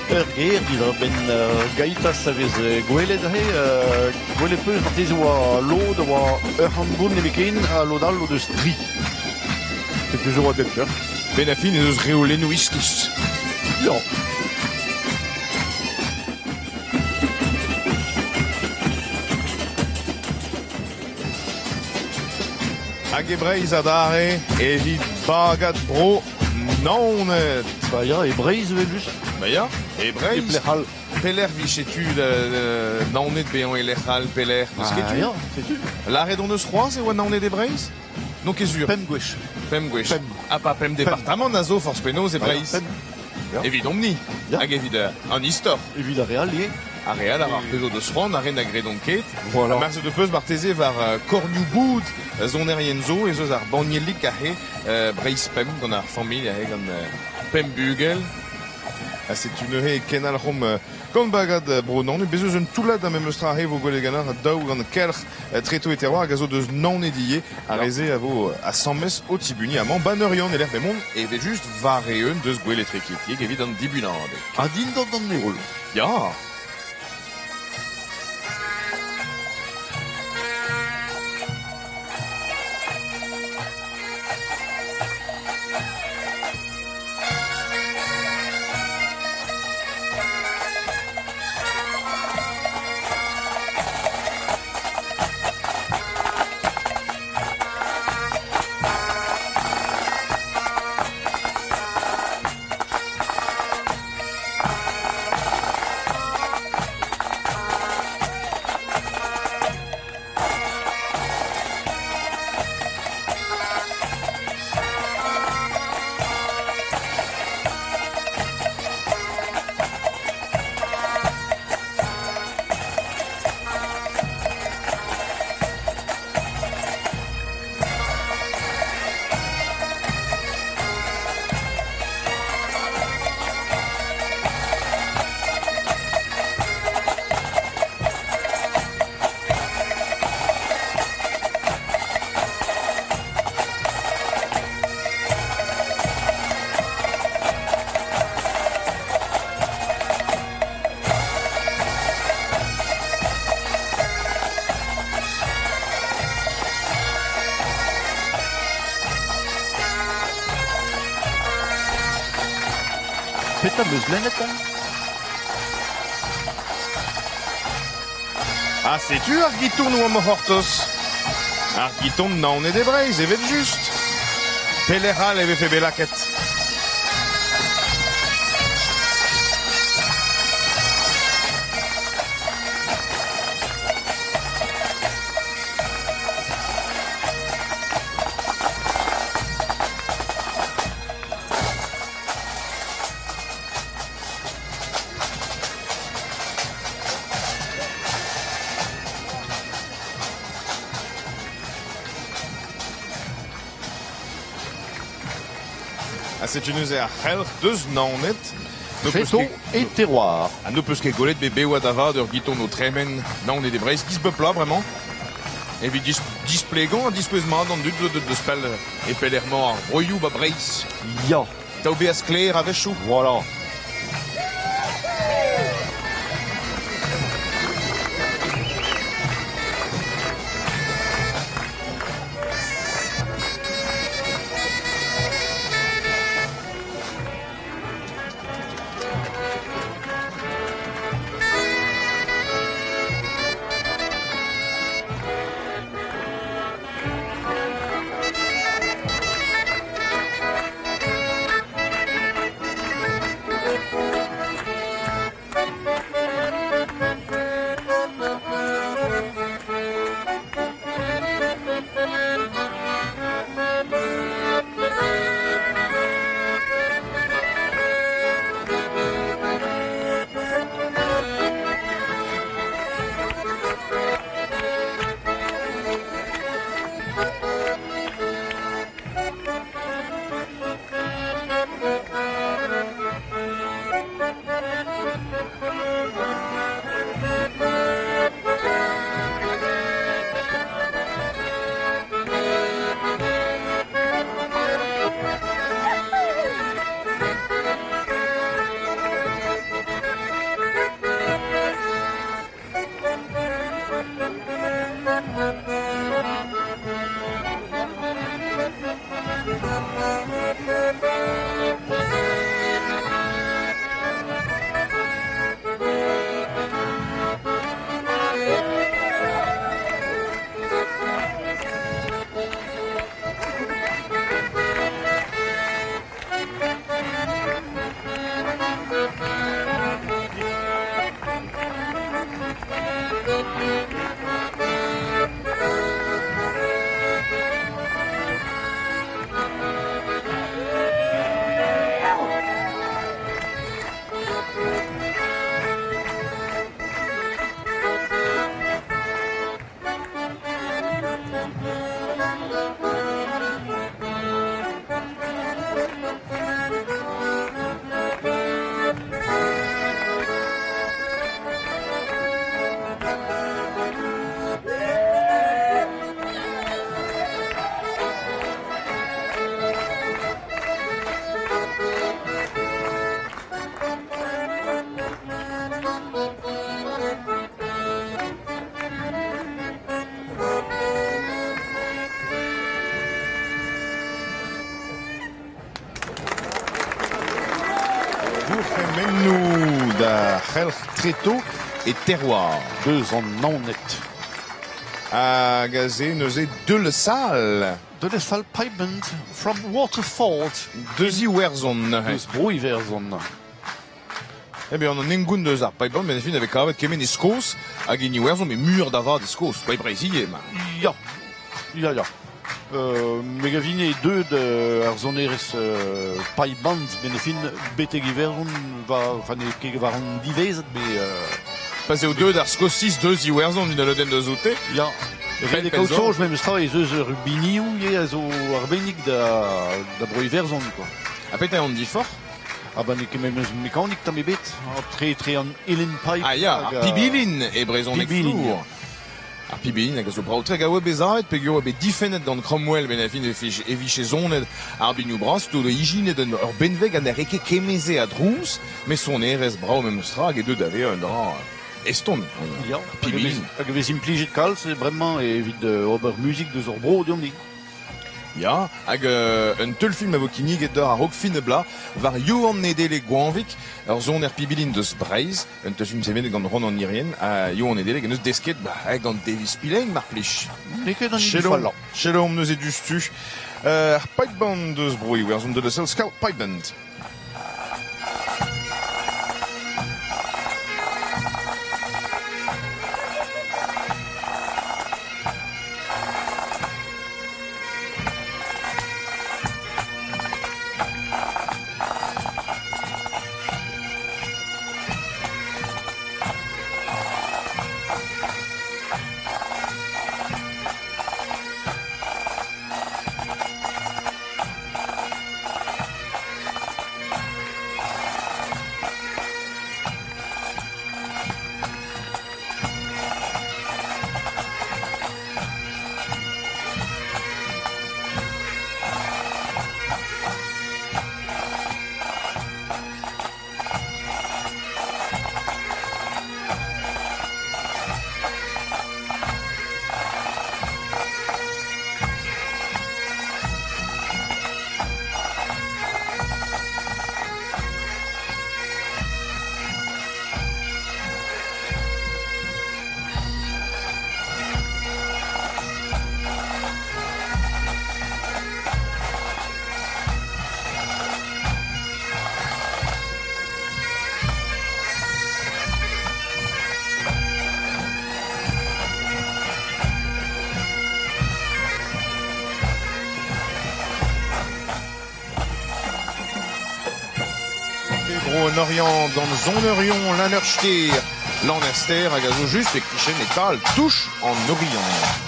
Ger, il a ben gaitas avez gwelet gwelet peus martez oa lod oa an goun nemekin a lodal o deus tri. C'est toujours à Bepcher. Ben a fin eus reolen whisky. Ja. Hag e breiz a dare, evit bagad bro naonet. Ba ya, e breiz vel just. Ba ya, e E breiz. plechal. Peler vichetu naonet bean e lechal peler. Eus ket Ah tu? ya, setu. L'arrêt d'on eus c'hoaz e oa naonet e breiz? Non ket sur. Pem gwech. Pem gwech. Pem. Ah, pas pem département, nazo, force penaos e breiz. Pem. Ja. Evit omni. Ja. Hag evit an istor. E Villarreal, ye. A real ar pezo deus c'hoant, a ren a gredon ket. Voilà. A marze de peus marteze var kornioù boud zon erienzo e zeus ar bagnelik a he breiz pem gant ar familh a he gant pem bugel. C'est une he kenal rom gant bagad bronan. Bezeus un toulad a mem eustra he vo gwele ganar a daou gant kelc'h treto e terroir hag a zo deus naon ediye a reze a vo a 100 mes o tibuni a man banneurian e l'er bemon e ve just vare eun deus gwele treketiek evit an dibunande. A din d'an an nerol. Ya! Peta meus lennet, hein. Ah, sais-tu, ar giton ou am hortos? Ar giton naon e de breiz, evet just. Peleral eve fe belaket. Ah, c'est une eus e ar c'helc'h deus naonet. Treto et terroir. Ah, no peus ket golet bebe oa davad ur giton o tremen naon e de breiz. Gis beupla, vraiment. Evit displegan a displeus mat an dud zo de spell e pelerman ar broioù ba breiz. Ya. Tao be as kler a vechou. Voilà. Menu da c'helc'h treto et terroir. Deus an nanet. Hag a se neuze deul sal. De la salle Piband from Waterford. Deuzi werzon. Deus broiverzon. Eh bien, on a nengoun deus ar paibant, ben fin avec kavet kemen eskos, hag en werzon, mais mur d'avad eskos, pa brezille, ma. Ja. Ja. Megavine deux de arzoneres Piband, ben fin betegiverzon va varan divezet, mais Pas eo deud ar skosis deuzi werzon, une loden de zoute. ja. Red kaoutsoñ, je m'aime stra ez eus rubiniou, a zo arbenig da broiverzon, quoi. A pet an di fort. Ah bah, nek eme eus mekanik tam ebet, tre an elen pipe. Ah ya, ar pibilin e brezon nek Pibilin, flour. Ar pibilin hag a zo brao treg a oa bezaret, pe gero be difennet gant Cromwell ben a fin eviche zonet ar bignou bras, to de ijinet ur benveg an er eke kemeze a drous, me son erez brao mem stra hag e deud ave un dra eston. Ja, Pibilin. hag vez implijet kalz, bremañ evit ober musik deus ur bro deomni. Ya, hag un teul film a vo kinniget d'ar a-raok fin e bla, var Johan Nedele Gwanvik, ur zon er pibilin deus Breiz, un teul film sevenet gant Ron an Irien, a Johan Nedele gant eus desket, hag gant Davis Pileng mar plij. Neket an Shalom, shalom neus e dustu. Ar pipe band deus broi, wer zon de le sel scout pipe band. Bro en Orient, dans zone Orion, l'Anersteer, l'Anerster, hag a zo just e kichen e tal touche en Orient.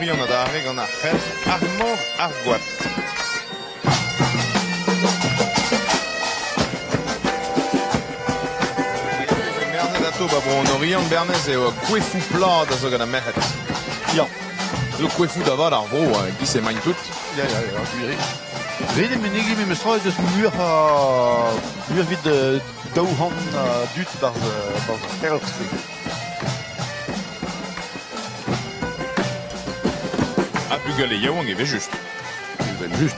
Norion a dare gant ar c'helc'h Armor ar goad. Mernet ato ba bro Norion bernez eo kouefou plad a zo gant a merc'het. Ja. Zo kouefou da vat ar bro, gis e main tout. Ja, gwir. Rede menegi me mestra eus muur vid daouhan dut bar c'helc'h. A bugel e yaouan e vez just. Just.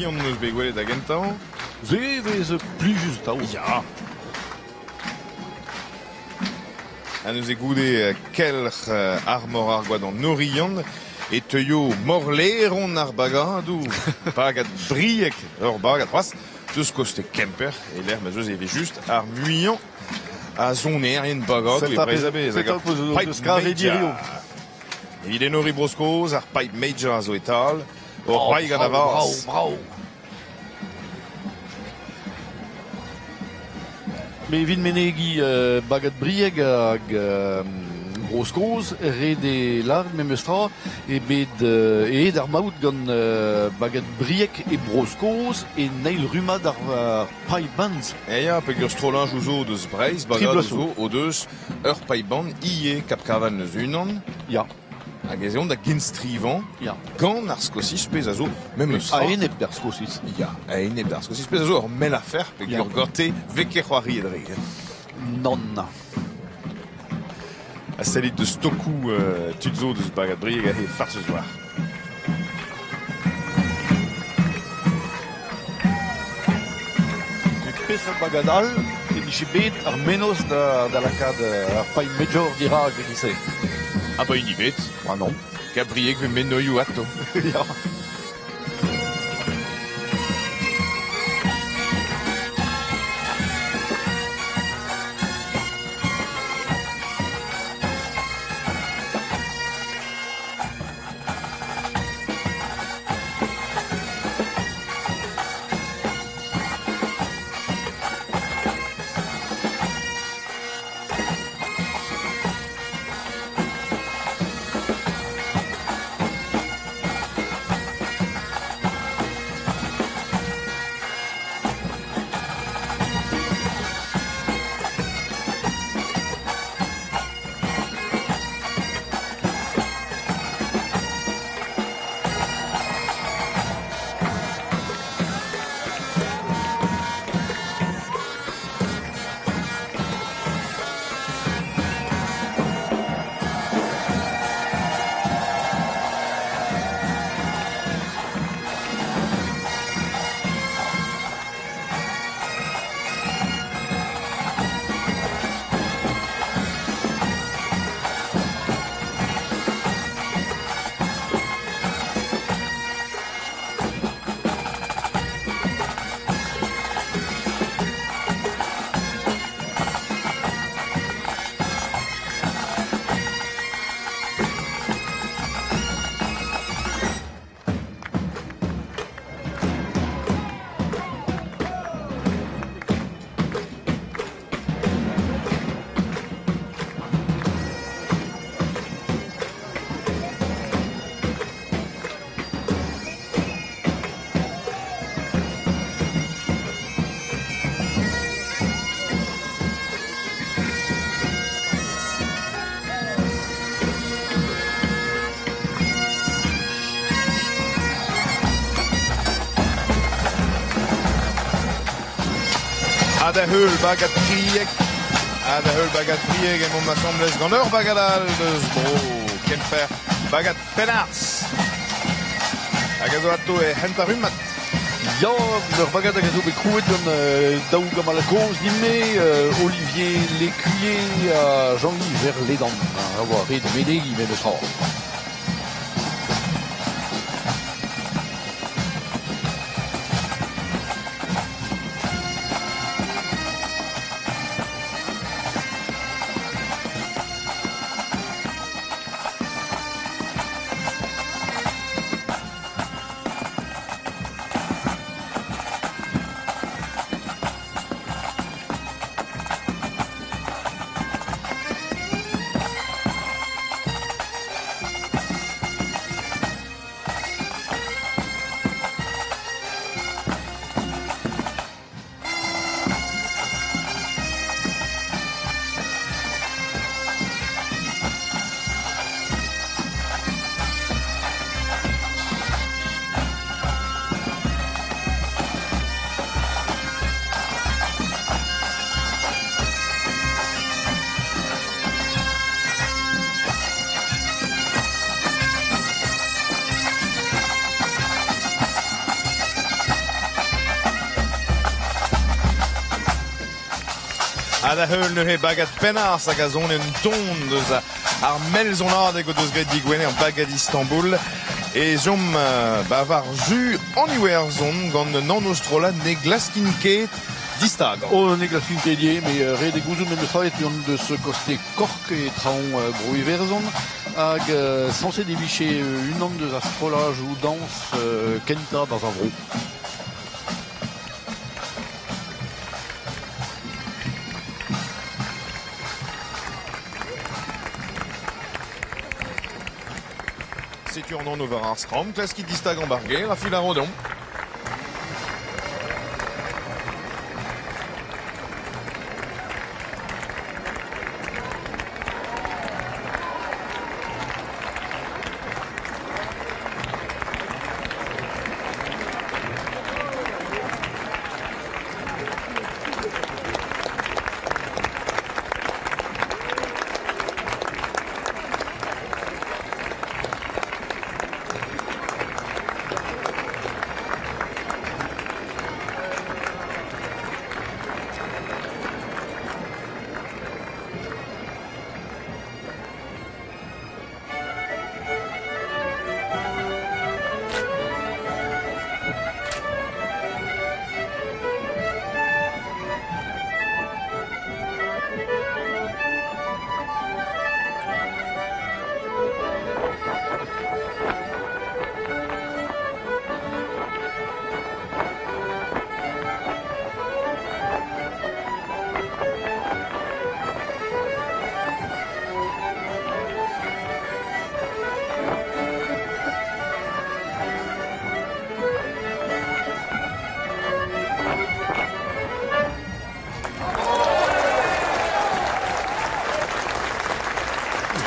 Ian neus bet gwelet a gentañ. Ze vez plus just taou. Ya. A neus e goude kelc'h armor ar goad an Norion e teuio morleron ar bagadou. Bagad briek ur bagad c'hoaz. Deus koste kemper e l'er ma zeus e vez just ar muian a zoner en bagadou e brez a bez. Fet ap eus grave dirio. Il est Nori broskoz ar pipe major a zo etal. O c'hoai gant a vaz. Bravo. Me vin menegi bagad brieg hag broskoz, red e lard me meustra, e bet ed ar maout gant bagad brieg e broskoz, e neil rumad ar paille banz. Eia, peog ur strolinj ouzo deus breiz, bagad Triple ouzo, o deus ur paiband ie kapkavan neus unan, Ya, hag ez eon da ginstrivan, ya. gant ar skosis pez a zo, mem eus A en ep per skosis. Ya, a ene ar skosis pez a zo ur mel a fer, peog Ya. ur gorte veke c'hoari edre. Non. A salit de stokou tutzo deus bagad brieg a he farz eus war. Pez ar bagad all, e miche bet ar menos da lakad ar paille major dira grise. Ah ba unibet, Ah non. ka brieg ve men noioù ato. Ya. A da heul bagat prieg. A da heul bagat prieg en mon assemblez gant ur bagadal deus bro. Kemper bagat penars. Hag a zo ato e hentarumat. Ja, ur bagad hag a zo bet krouet gant daou gant a la koz nimme, Olivier Lécuyer a Jean-Yves Verledan. A oa ret medegi men eus tra. A da heul ne he bagat penars hag a zon en ton deus ar melzonad ego deus gret digwene an bagat Istanbul. E zom bavar zu an iwer zon gant an ostrola ne glaskin ket distag. O ne glaskin kedie, me ret e gouzout men eus tra et on deus koste kork e traon bro iverzon hag sanse deviche unan deus astrolaj ou dans kenta dans a vro. Setu an an over ar stram, klaskit distag an barger, a fil a rodon.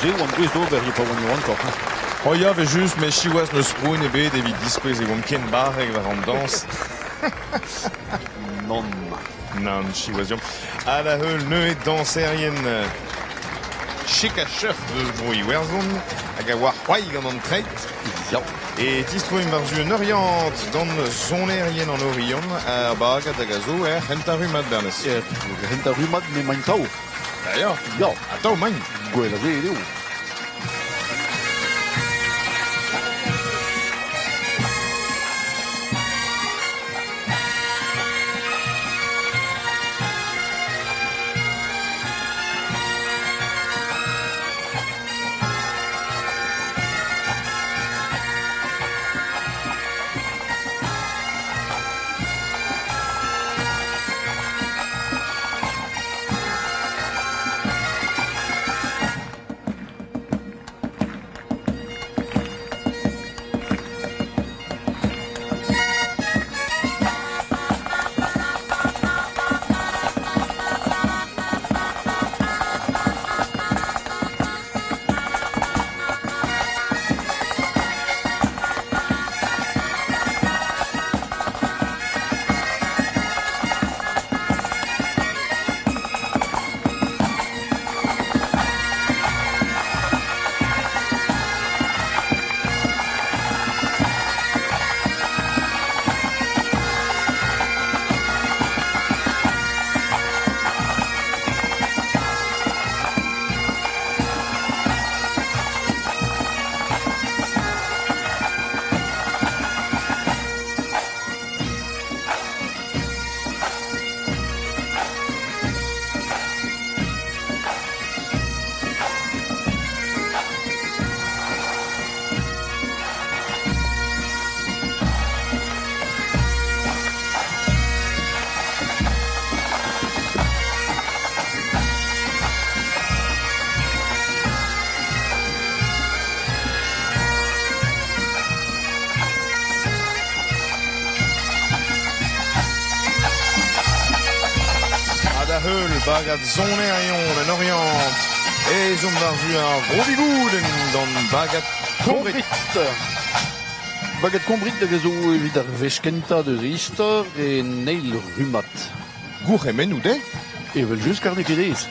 Zeo an dwez d'ober je pa oan kort. Oh ya, ve just, me chiwas neus proen ebet evit dispez e gom ken barreg war an dans. Non. Nan, chiwas diom. A da heul neuet danserien chek a chef deus bro iwerzon hag a war c'hoai gant an tret. Ja. E tistroim war zu an oriant gant zonerien an orion ar bagat hag a zo hentarumat bernes. Hent a rumad me main tao. Da ya, Ja. atav main. Gwell a ze edeo. heul bagat zonerion en orient. Et zon varzu ar vrobigouden d'an bagat kombrit. Bagat kombrit da gazo evit ar vechkenta deus istor e neil rumat. Gour emen ou de? Evel just karne kedez.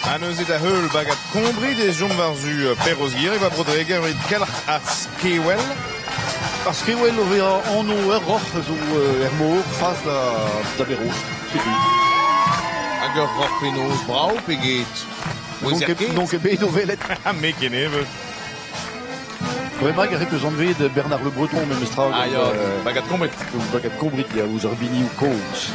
Aneuzet a heul bagat kombrit e jom varzu perozgir e va brodreger et kalch ar skewel. Ar skewel o vea anno ur roch zo er mor faz da bero. C'est tout. Hag ur roch penaos brao peget. Donc e bet o velet. Ha me keneve. Bremañ a reprezentvet de Bernard Le Breton même stra. Ah ya, bagat kombrit. Bagat kombrit ya ouz ar bini ou koz.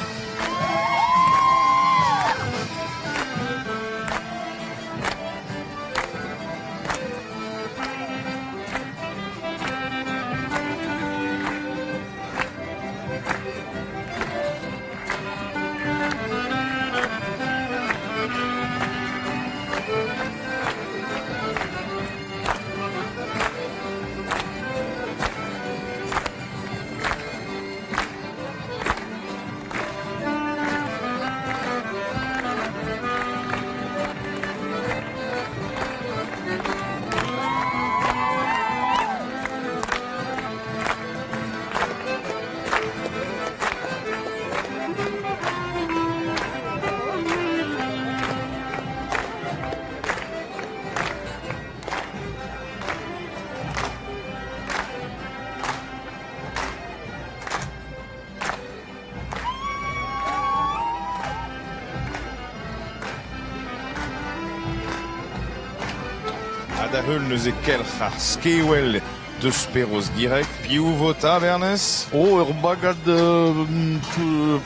Da heul neuze kelch ar skewel deus perozgirek. Piou vota, Bernes? O, ur bagad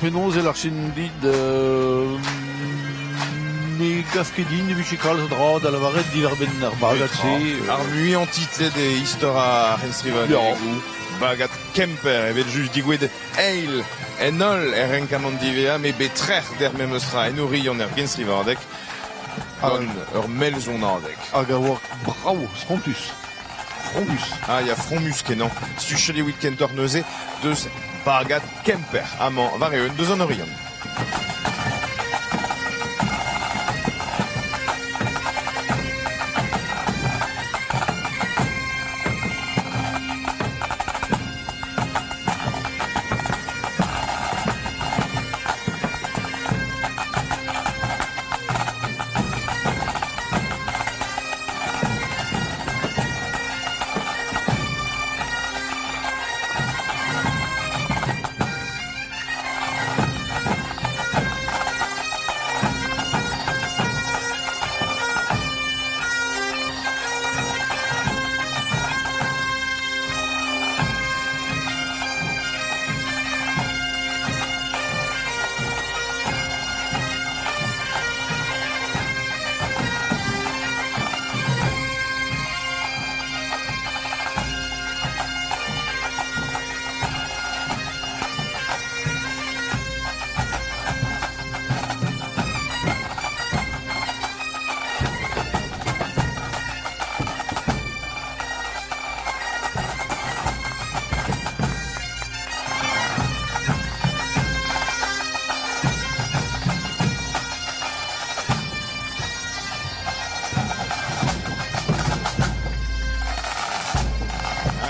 penoz el ar dit ne gaskedin ne vich kalz dra da lavaret diverben ar bagad se. Ar muiantit de histora ar henstrivan. Ya. Bagat Kemper evet just digouet eil en ol renkamant divea me betrer der memestra en ori an genstrivandek. Gant ur melzonadek. Hag a oar bravo, Frontus. Frontus. Ah, ya Fromus kenan. Stucheli weekend ur neuze deus bagat Kemper. Amant, var eun, deus an orion.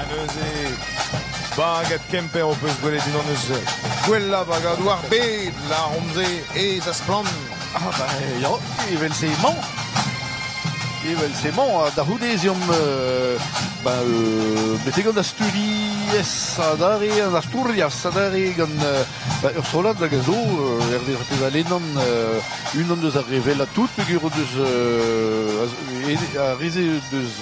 neuze bagat kemper o peus gwelet din an eus gwella bagad war bet la romze e za splan. Ah bah ja, evel se man. Evel se man, da houdezium betegon Asturias adare gant ur solat da gazo ervez a lennon unan deus a revel a tout pegur deus a reze deus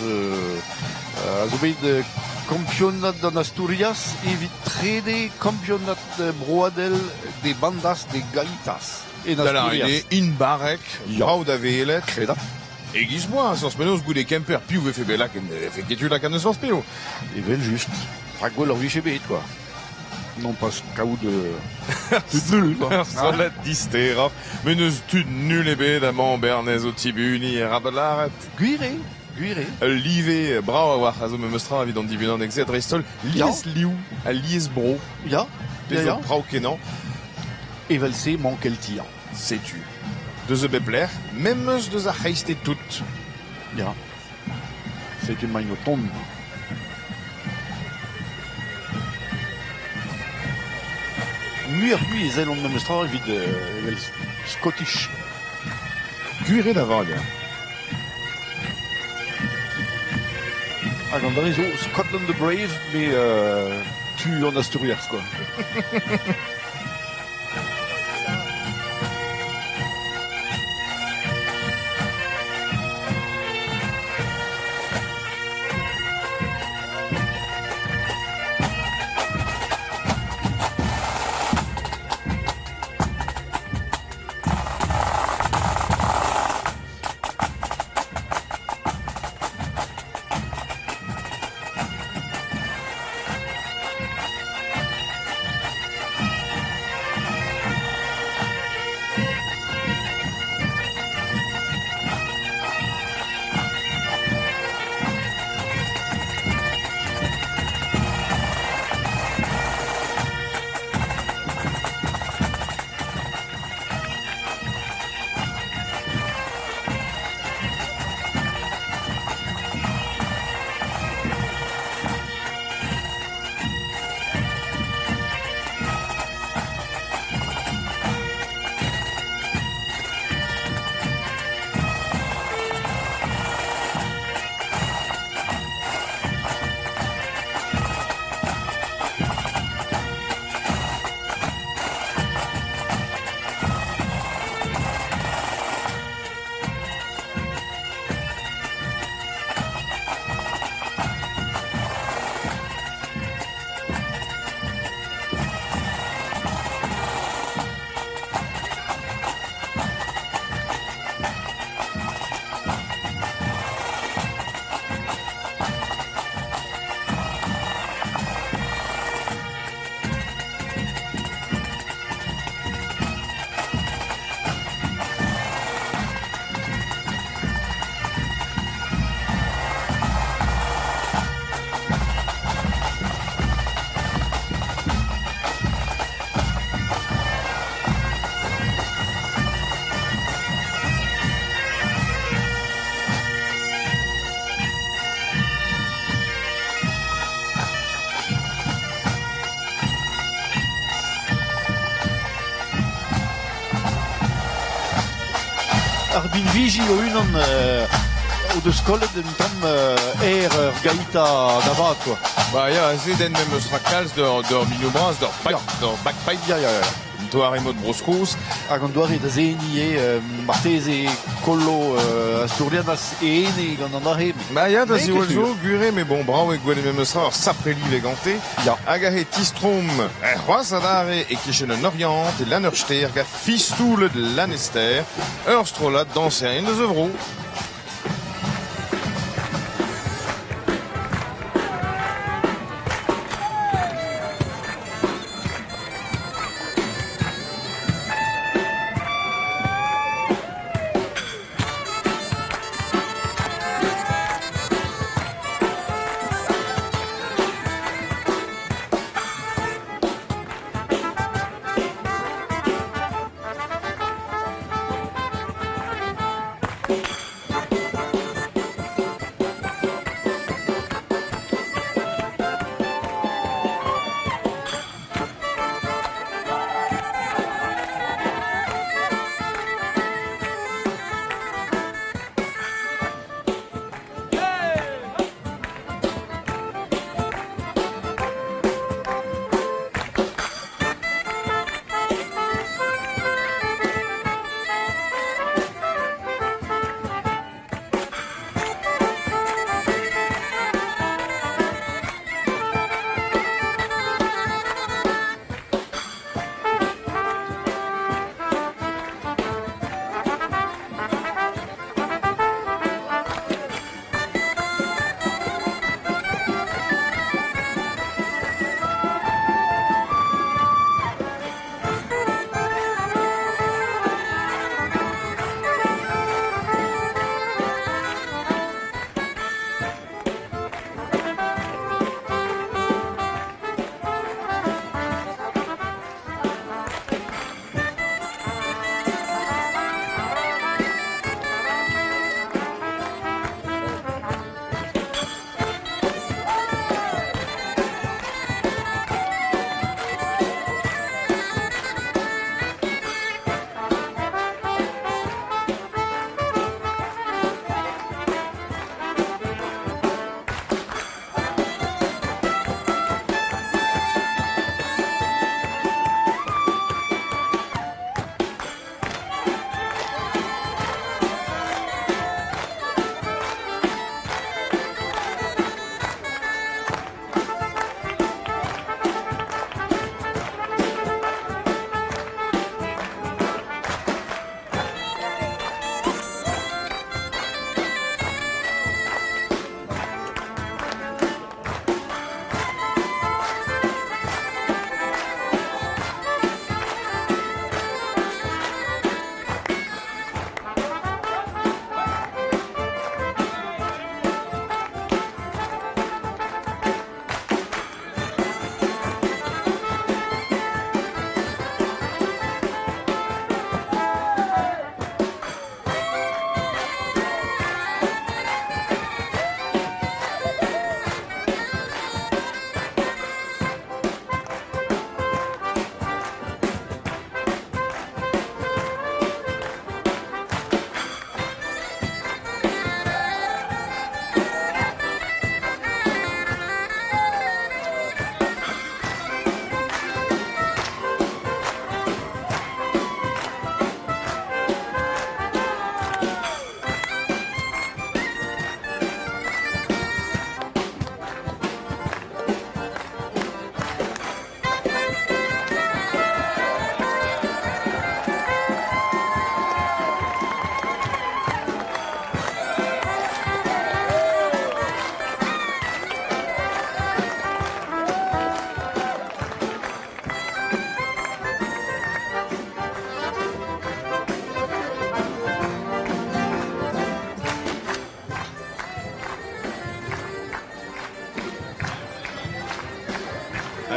a zo bet kampionat d'an Asturias evit trede kampionat broadel de bandas de gaitas en Da la Asturias. in barek brav da velet Kreda. egiz boa sens menos goude kemper piou ve fe belak en fe ketu la kan sens pio. Evel just. Ra gwell ur vije bet, quoi. Non pas kaout de nul, quoi. Solat distera meneus tud nul ebet amant bernez o tibuni e rabalaret. Guire. Live brav a war a zo meustra avid an dibunan exet Drestol lies liou a lies bro. Ya. Pezot brav kenan. Evel se mankel tir. Setu. Deus e bepler, même eus deus a c'heiste tout. Ya. C'est une main au tombe. Muir ezel an memestra evit evel Scottish. Guire d'avant, ya. Hag an dare zo Scotland the Brave, mais tu en Asturias, quoi. Ar bin viji o unan o deus kollet en tamm gaita d'avad, quoi. Ba ya, se den même eus ra kalz d'ur minou bras, d'ur backpipe. Ya. Doar emot broskous. Hag an doare da zeni martez e kollo Asturianas e ene gant an arre. Ba ya, da Mais ziwol que zo, gure, me bon, brao e gwele même eus ra, ur sapreli vegante. Ya. Hag a he tistrom c'hoaz adare e kichen un orient, e lan ur ster, ga fistoul de lanester, ur strolat danser en deus evro.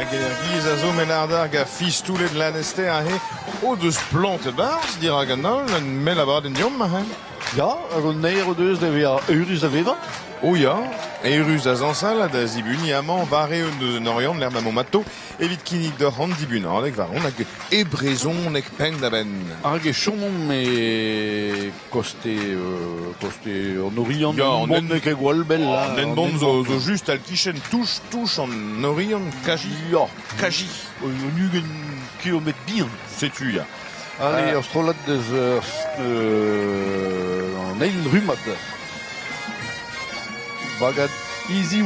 Hag giz a zo men ar d'ar ga fistoulet lannester a he o deus plant barz, dira gannol, en mel a bad en diom ma he. Ja, ar neir o deus da vea eurus a veva. O ya, erus a zansal da zibuni amañ vare eus un oriant l'er ma mato evit kinnig d'or an dibunad ek varon hag ebrezon ek peng da ben. Hag e chomon me koste an oriant Ya, an bon nek e gwal bel la. Den bon zo just al kichen touche an oriant kaji. Ja, Kaji. un ugen kilomet bihan. Setu ya. Allez, ur strolat deus an eil rumad. Bagad iziou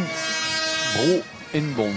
bro en bon.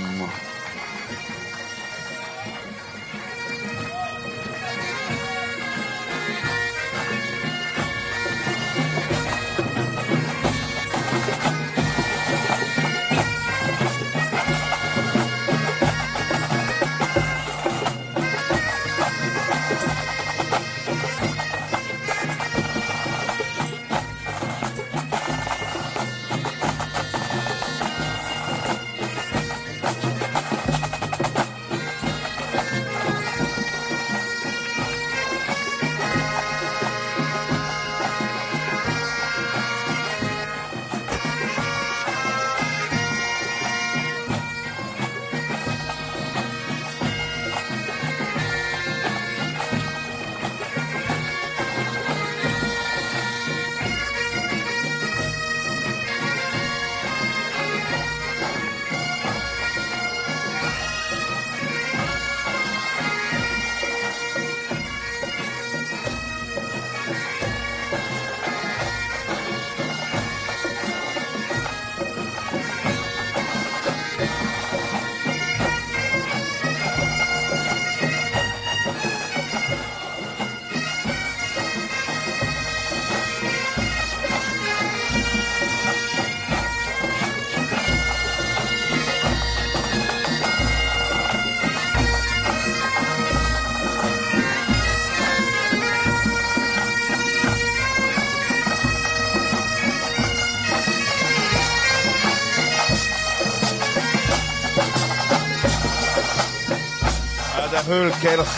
Heul kelch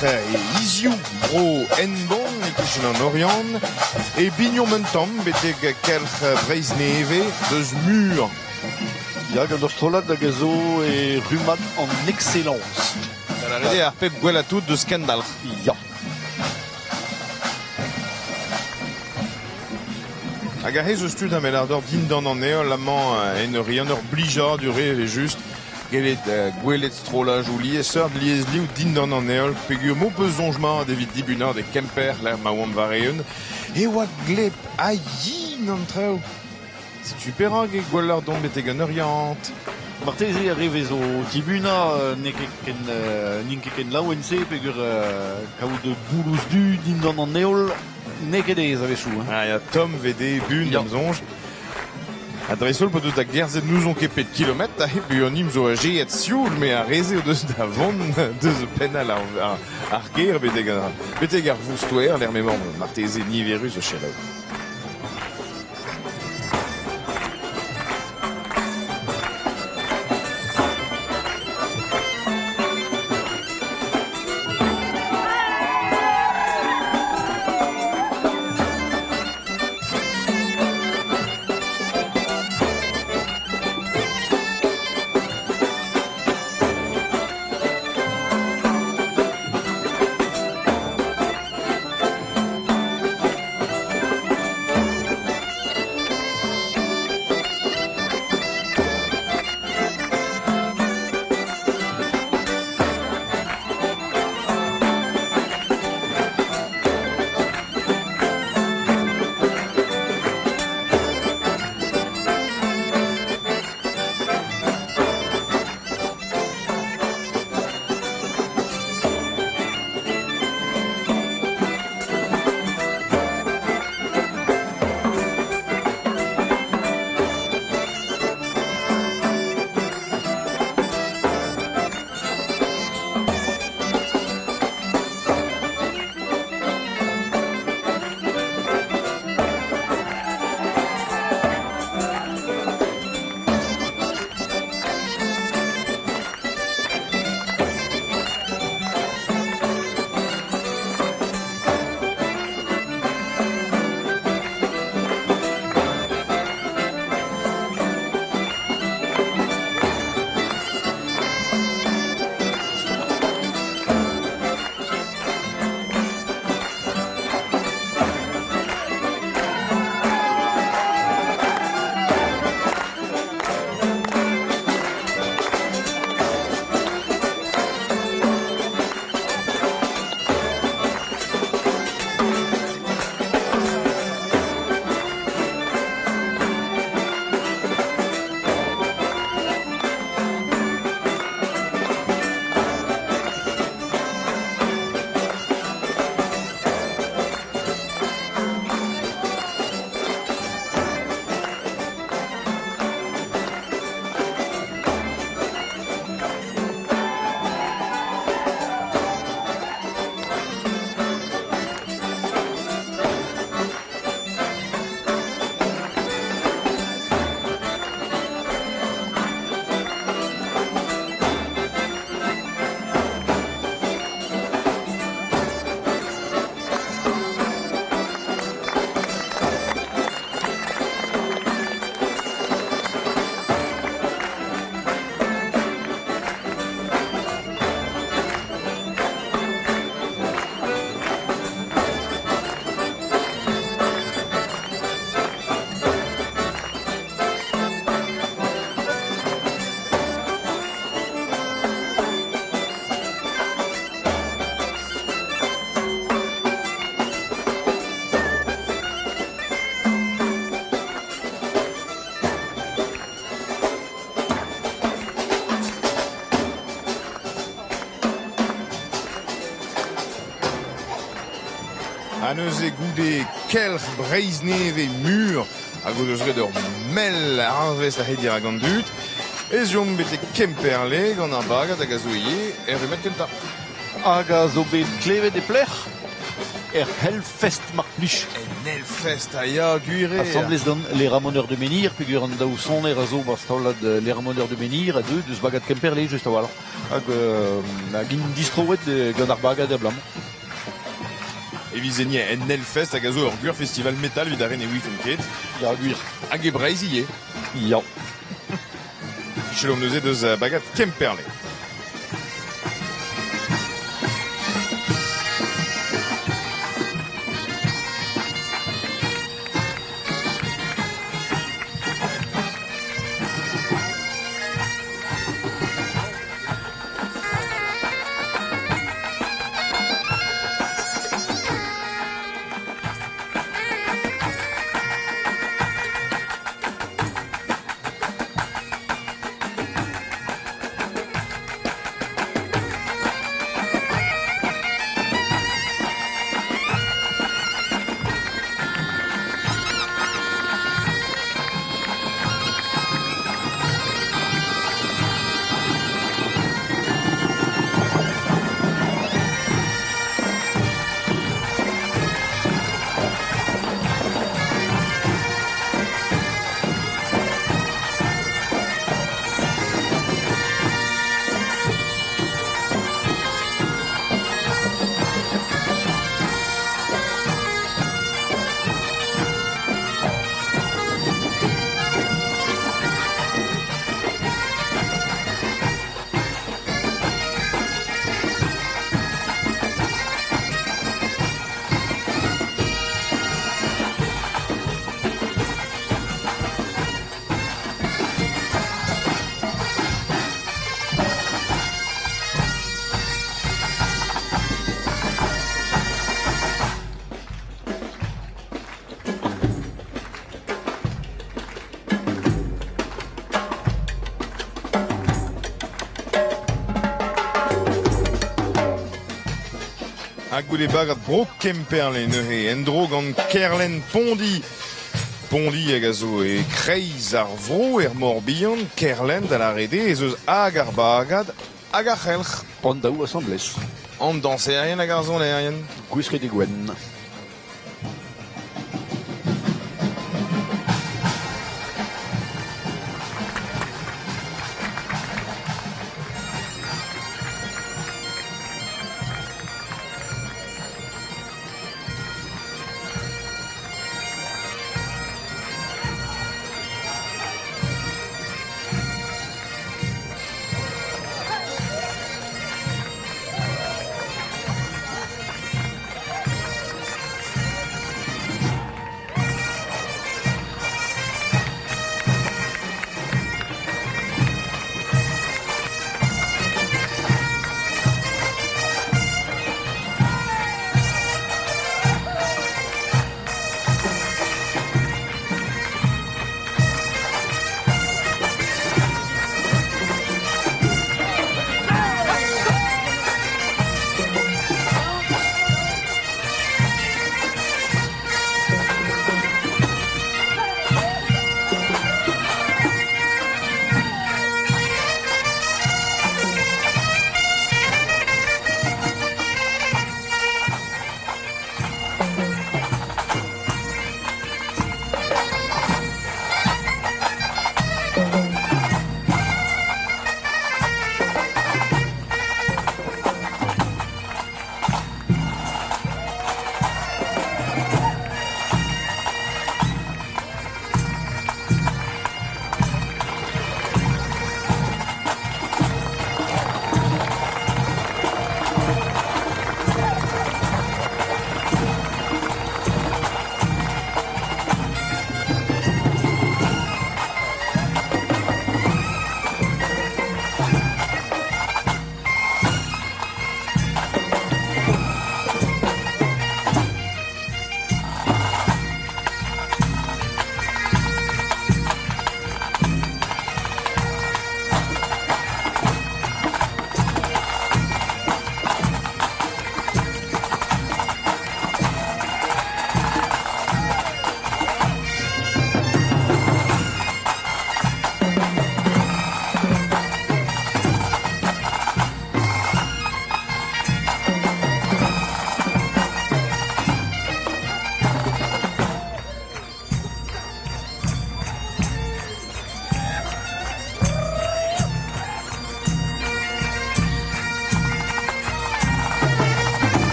iziou bro en bon e kichen an oriant e bignon mentam beteg kelch breiz neve deus mur. Ya, gant ur strolat da gezo e rumad an excellence. Da la rede ar pep gwelatout deus skandal. Ya. Hag a hez eus tud a mel ar d'or din dan an eol amañ en rian ur blija dure e just gelet gwelet strolaj ou lieseur liez liou din dan an eol pegur mo peuzonjman evit dibunad e kemper l'er ma oam vareun e oa glep a yin an treo. Setu perag e gwelleur don beteg an oriant. Marteze a reve zo tibuna ninket ken laouense pegur kaout de boulouz du din dan an eol neket ez avechou. Ah, ya Tom vede bun Ya. d'amzonj. Adresol peut da gerzet nouzon ket pet kilomet a he buonim zo a jeet sioul me a reze o deus da vont deus penal ar ger beteg ar voustouer l'er memor marteze niverus o chelau. a neuze goude kelch breizneve mur a godozret ur mel arvest a hedir a gandut. Ez jom bete kemperle gant ar bagad hag a zo ie rumet kenta. Hag a zo bet klevet e plec'h Hellfest mark plij. En Hellfest a ya gwire. Assemblez gant les ramoneurs de menhir, peogwir an daou soner a zo bastaolad les ramoneurs de menhir, a deus bagad Kemperle just a wala. Hag in distroet gant ar bagad a blam. E vizenie en Hellfest hag a zo ur gwir festival metal vid arren e wifenket. Ya gwir. Hag e breiz ie. Ya. Chelom neuze deus bagad Kemperle. Hag goude bagad bro Kemperle neuze en dro gant Kerlen Pondi. Pondi hag a zo e kreiz ar vro Morbihan, Kerlen da la rede ez eus hag ar bagad hag ar c'helc'h. Pont daou assemblez. An danserien hag ar zonerien. Gwisket e gwen.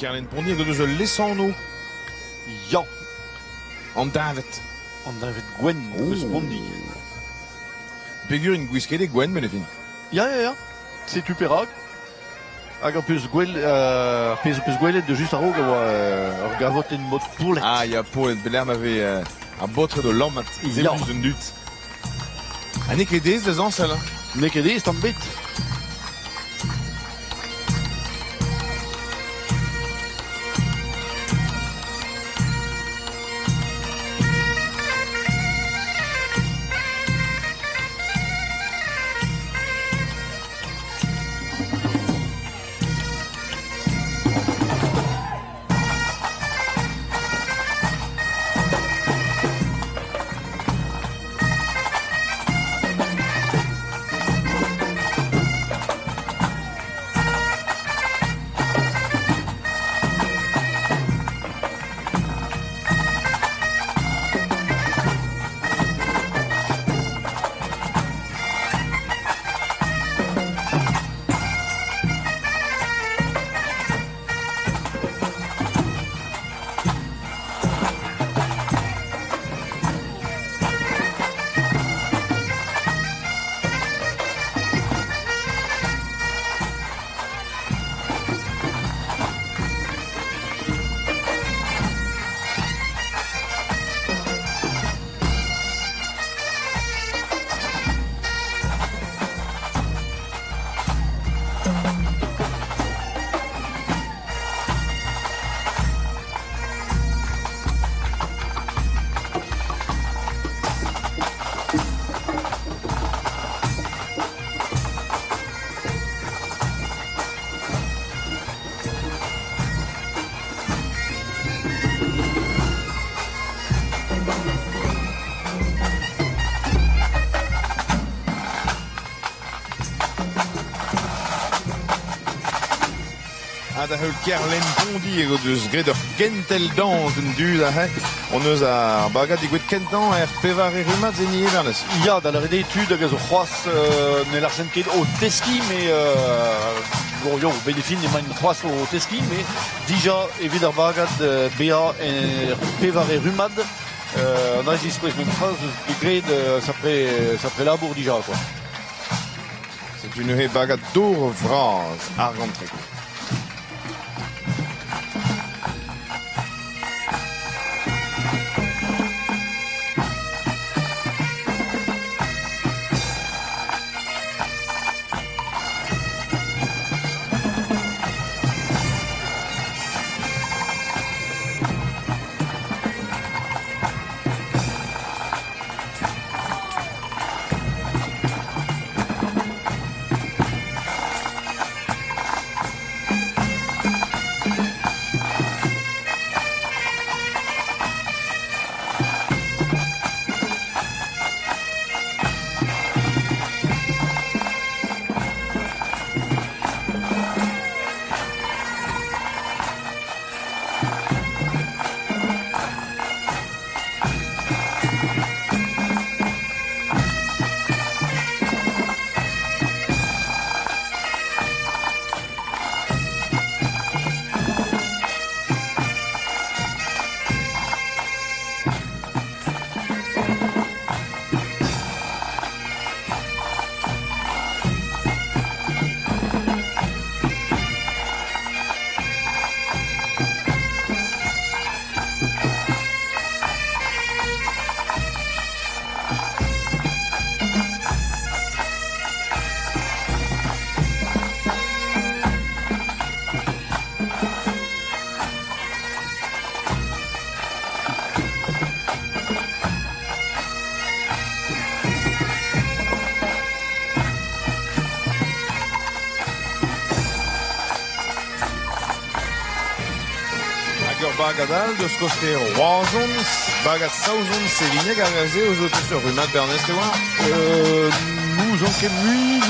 Kerlen Pondi a deus Lessano Ya, an David. an David Gwen, eus Pondi. Pegur in gwiskede Gwen ben e fin. Ya. Setu perak. Hag ar peus gwelet de just a rog ar gavot en mod poulet. Ah, ya Paul, beler m'ave a botre de lammat. Ya. Zemmus d'un dut. A nek edez da zansal, hein. Ne ket ez tamm bet. Da heul Kerlen Pondi ego deus gret ur gentel dans d'un dud a he. On eus ar bagad e gwet kentan er pevar e rumat zeni evernez. Ya, da la etud hag a zo c'hoaz ne l'archen ket o teski, me bon, yo, benefin emañ c'hoaz o teski, me dija evit ar bagad BA pevar e rumad an a zis kwez men c'hoaz eus gret sapre labour dija, quoi. C'est une he bagad d'or vraz ar gantrek. Bagadal deus koste roazon, bagad saouzon sevineg a gaze o zo sur rumat bernest e oar. Nous en ket mui.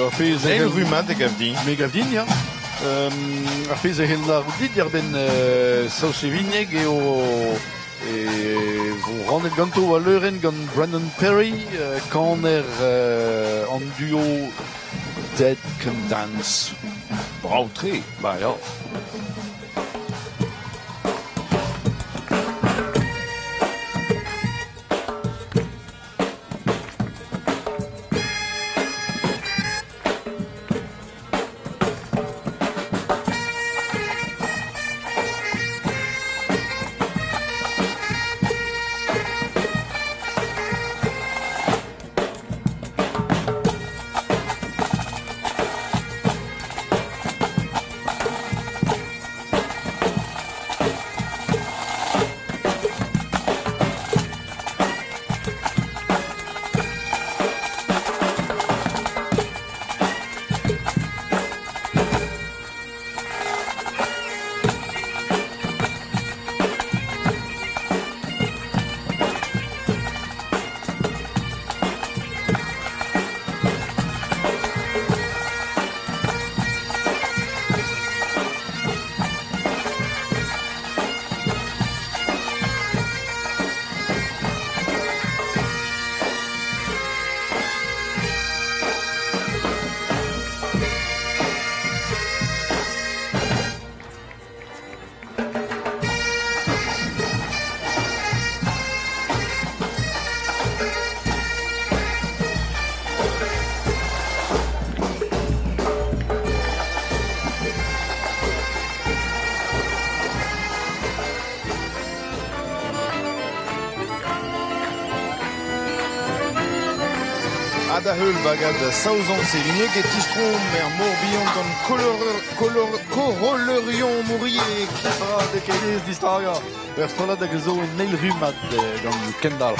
Ar pez El rumat e gavdi. Me gavdin, ya. Ar pez e hel la roudit er ben saosevineg eo randet ganto a leuren gant Brandon Perry kan an duo Dead Can Dance. Brautré. Bah ja. Da heul bagad saouzon se lieg et tistrom morbihan gant korolerion mouriek. De kenez distaga. Strollad hag zo en neil rumat gant Kendal.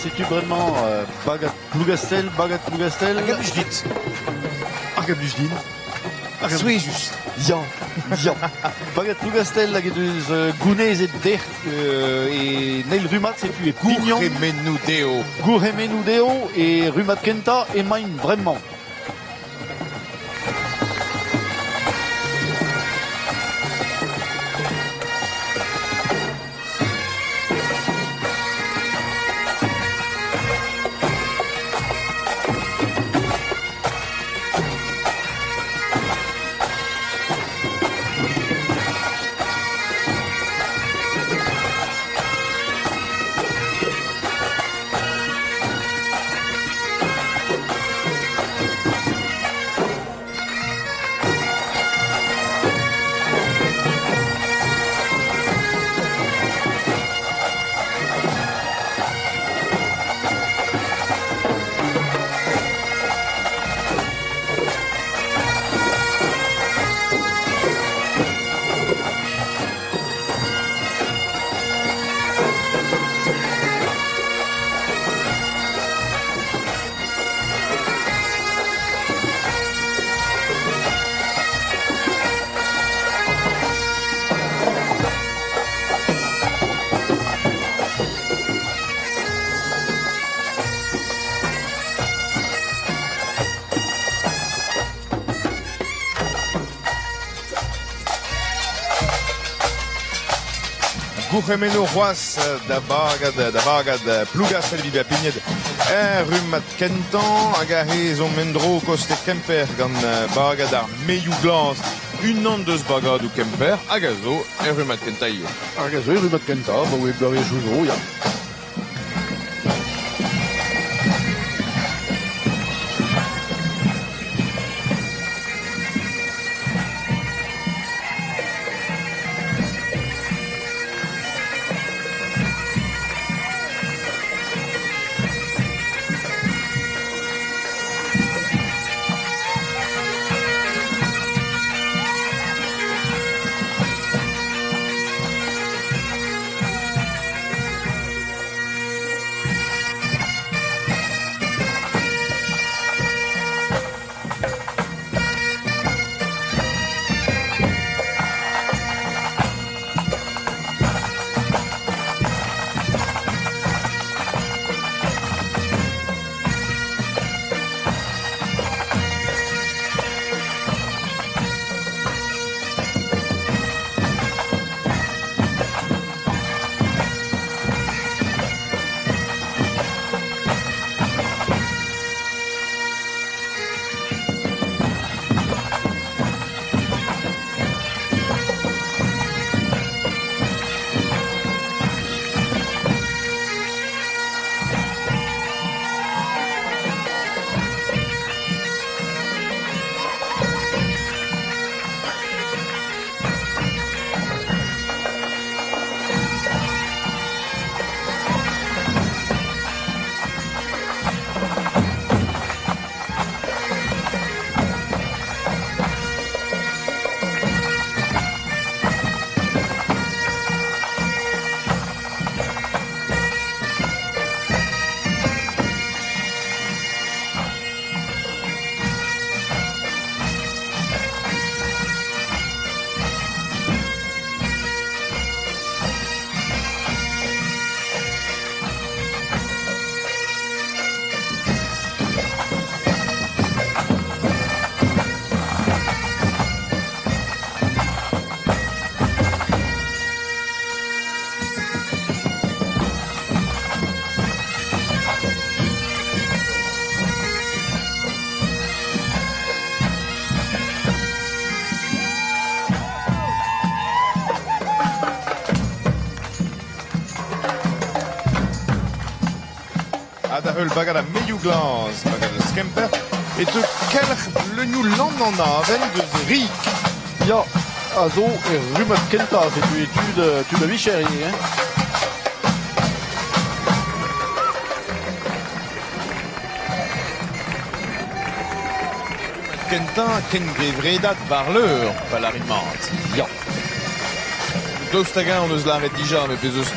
C'est-tu vraiment bagat plougastel Agad blij dit. Agad blij Suezus. Jan, Jan. Bagat plougastel hag eus gounez et der et neil rumat c'est-tu et pignon. Gouremenu deo. Gouremenu deo et rumat kenta et main vraiment. Guremeno Roas da bagad plugas fel vive a pigned rumat kentan hag a zo mendro koste Kemper gant bagad ar meiou glas un an deus bagad ou Kemper hag a zo rumat kentaio. Hag a zo rumat kenta, ba oe blare jouzo, ya. Da bagad a meiou glas, bagad a Kemper, et te kelch le new land an aven deus rik. Ya, a zo rumat kenta, tu da vicher, hein. Kentan ken grevredat war l'eur, palarimant. Ya. Daostagan on eus lavet dija, me peus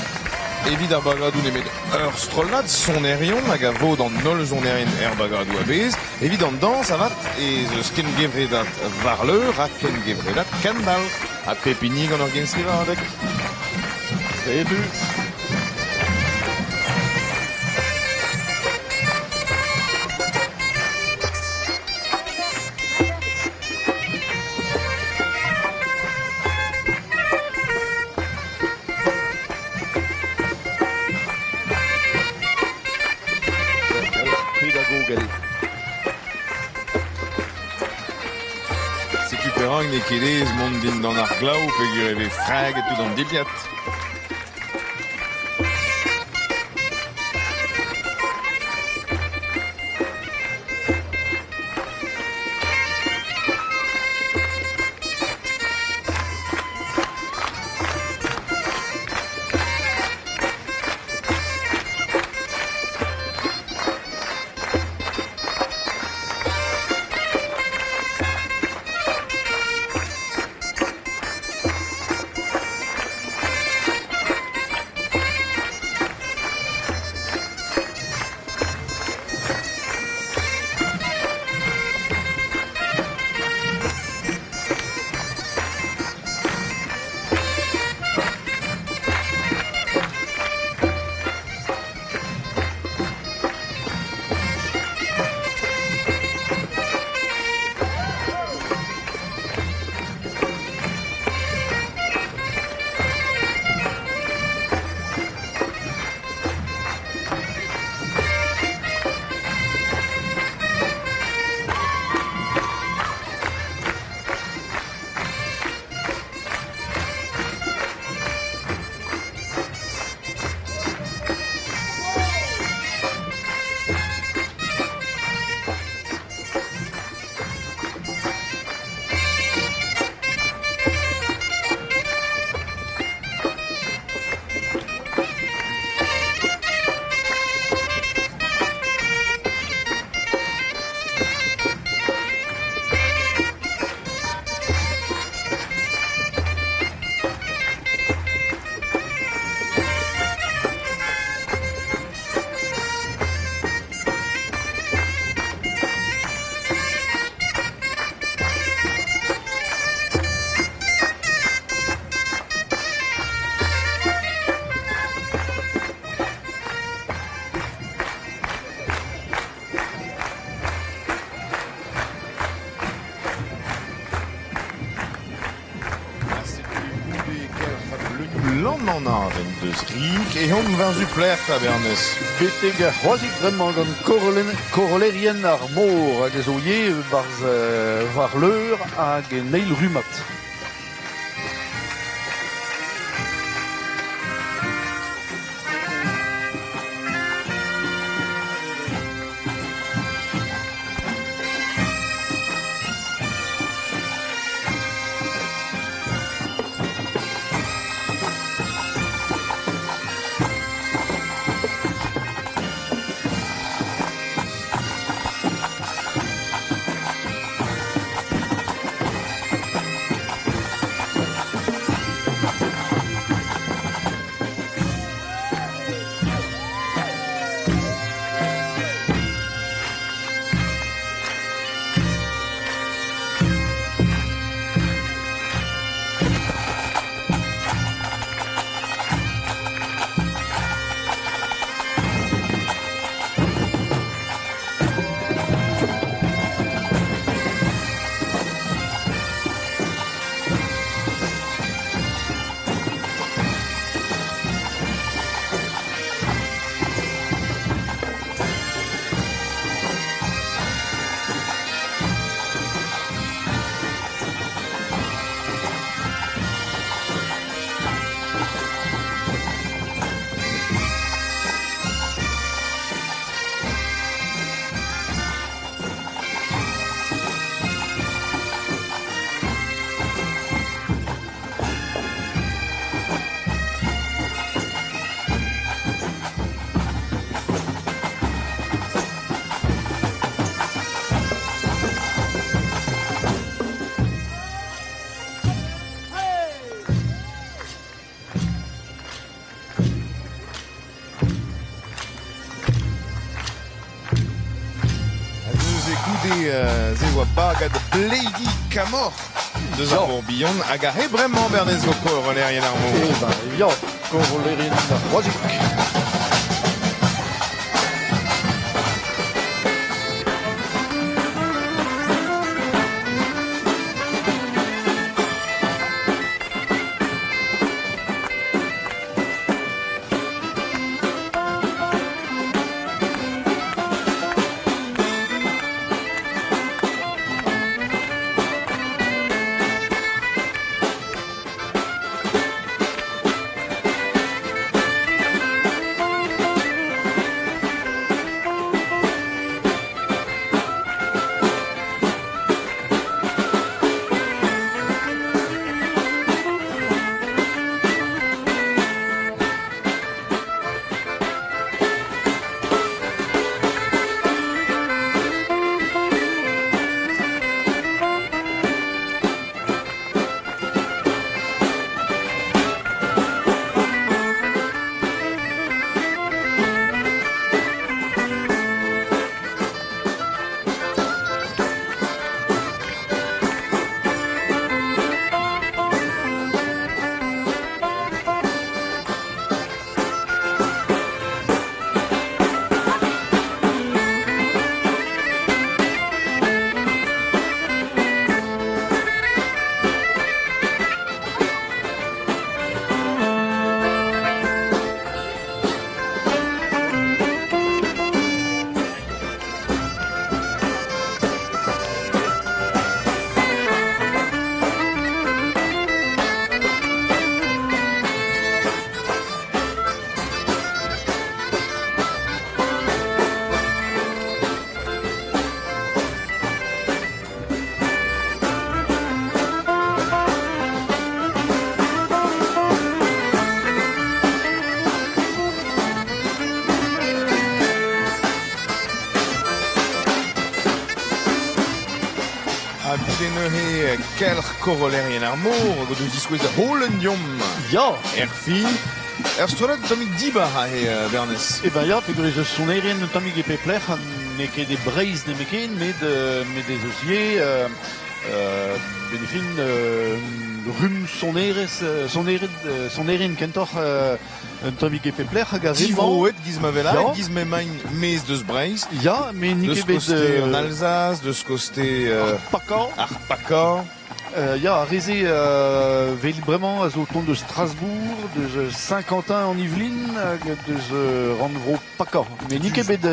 evit ar bagadou nemet ur strolnad son erion hag a vod an nol zon er bagadou a bez, evit an dans avat e eus ken gevredat war l'eur ha ken gevredat kendal ha pepinig an ur genskriva adek. Ebu. Perang ne kelez mont din d'an ar glav pe gureve frag et tout an debliat. Landmannaven deus Rink et hon var zu plert a Bernes. Beteg a c'hoazig bremañ gant korolerien ar mor hag ezo ye war leur hag neil rumat. Ze oa bagad bleidi kamor deus ar bourbion hag a he bremañ Bernes vo korolerien ar mor. E ben, ya, korolerien ar c'hoazig. Abdeneuhe kelch korolerien ar mor, go deus diskouez holen yom Ya, fin. Strolet domik diba ha he Bernes. e ben ya, peogwir eus sonerien un tammig e peplec'h an ne ket e breiz ne meken, met eus ye benefin rum sonerien kentoc'h un tammig e peplec'h hag a Divroet giz ma vela, Ya. giz me main mez deus Breiz. Ya, mais Deus nik ebet koste en Alsace, deus koste Paka, ar Pakor. Ja, a reze vel bremañ a zo tont de Strasbourg, de Saint-Quentin en Yvelines, hag de Randvro Paka. Mais nik ebet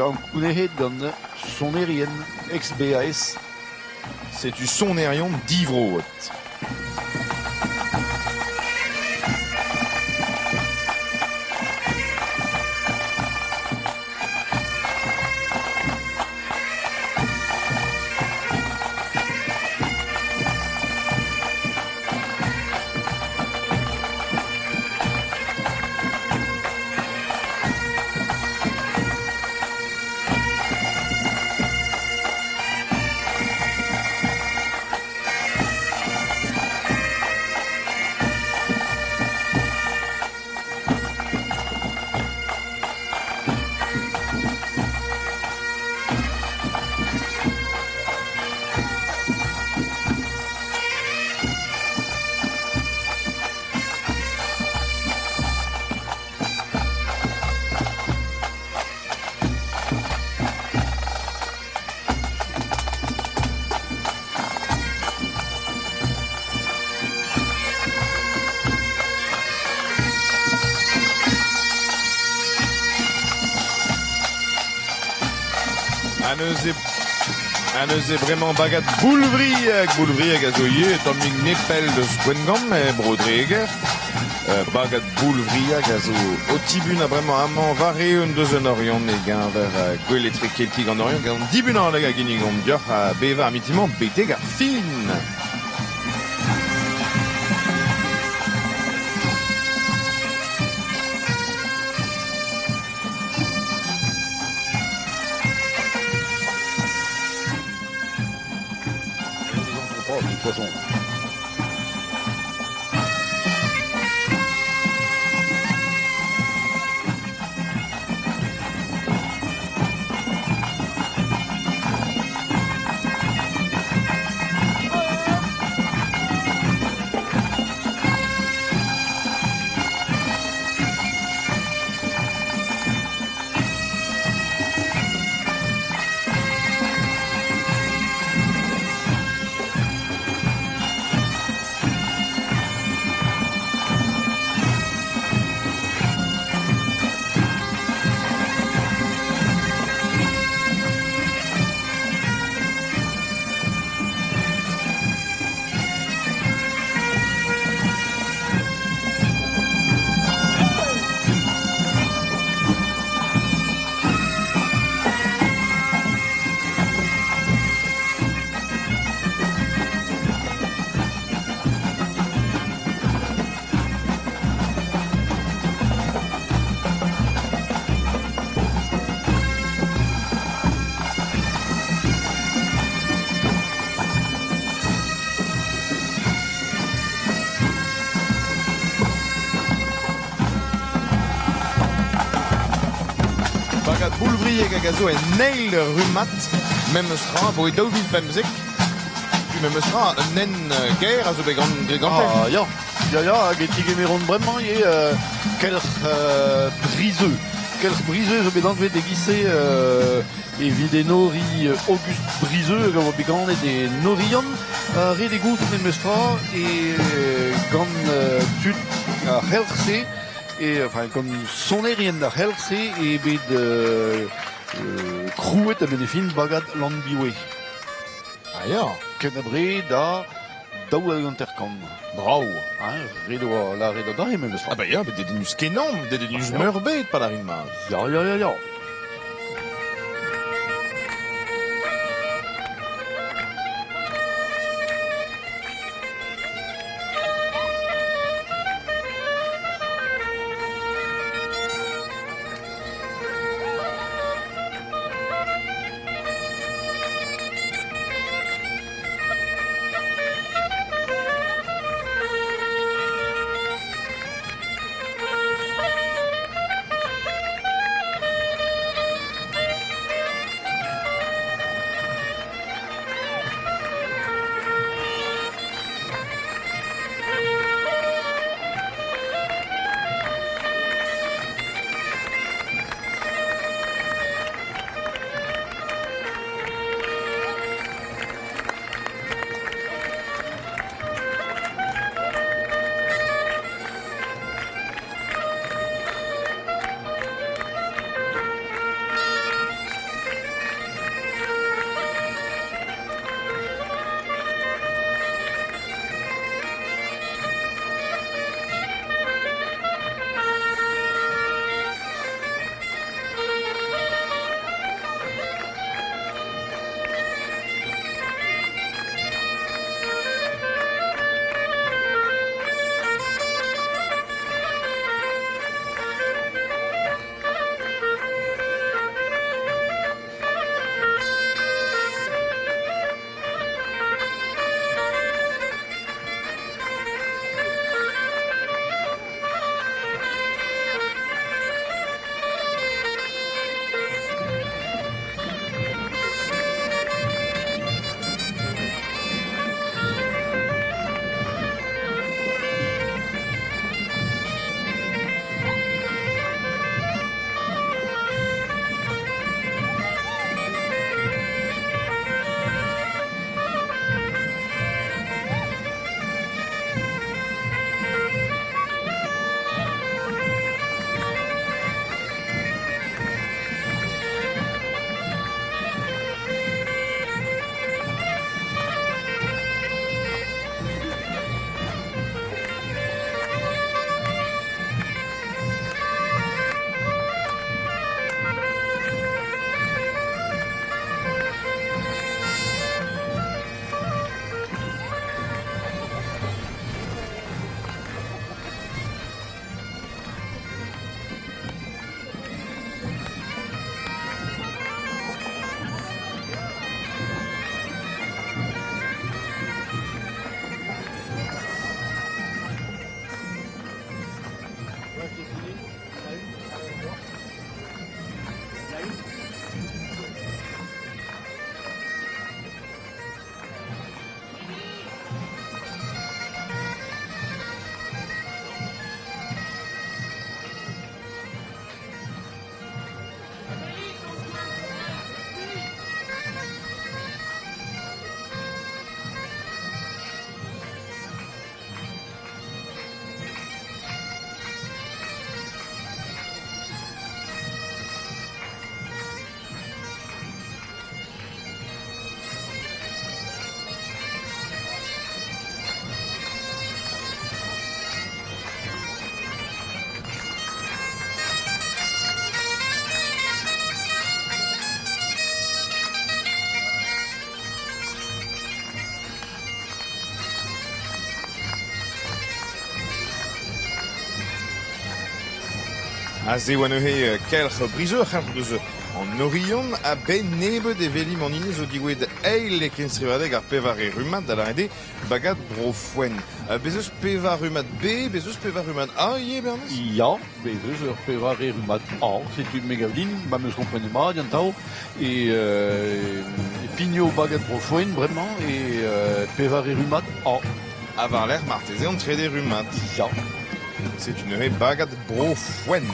an kounehet gant sonerien ex-BAS. C'est du sonerion d'Ivro. Un eus vraiment bagat boulevrieg a zo ye, tomig nepel de Swengam e brodreger. Bagat boulevrieg a zo o tibun a vraiment amant vareun deus un orion e gain ver gwelettre keltig an orion gant dibun an leg a ginigom diolch a beva amitimant beteg ar fin. De toute façon. Bagat boulevrieg a gazo en neil rumat, mem eus tra, bo e daouvil pemzek, puis mem eus tra un nen ger a zo began gregantel. Ah, ja. Hag e tigemeron bremañ ye kelc'h briseux. Kelc'h briseux zo bet anvet e gise evit e nori Auguste Briseux gant bet ganet e norion ret e gout en meus tra e gant tud a c'helc'h et enfin comme sonerien da c'helc'h e bet krouet a bet e fin bagat landbiwe. Ah ya, Kenabre da daou a ganterkan. brau. Redo a la redo da em eus tra. Ah ba ya, bet dedenus kenom, dedenus meurbet pa la rin maz. Ja. A ze oan ehe kelch brizeur c'halc'h deus an orion a ben nebet e velim an iniz o diwed eil e kenstrivadeg ar pevar e rumat da la ede bagad brofwen. Bezeus pevar rumat B, bezeus pevar rumat A, ie Bernes? Ja, bezos ur pevar e rumat A, setu megaudin, ba meus komprene ma, diantao, e pigno bagat brofoen, bremañ, e pevar e rumat A. A var l'er marteze an trede rumat. Ja. C'est une ehe bagad brofwen.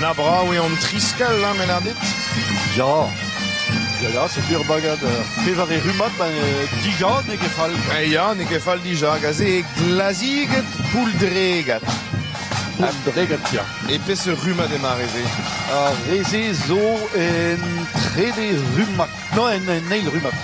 Na brav e an triskal, men ar dit. Ja. Ja, setu ur bagad pevar e rumat, ba dija, ne gefal. Ja, ne kefal dija, gaze e glaziget pouldregat. Dregat, ja. E pes rumat e mareze. A reze zo en trede rumat. Non, en neil rumat.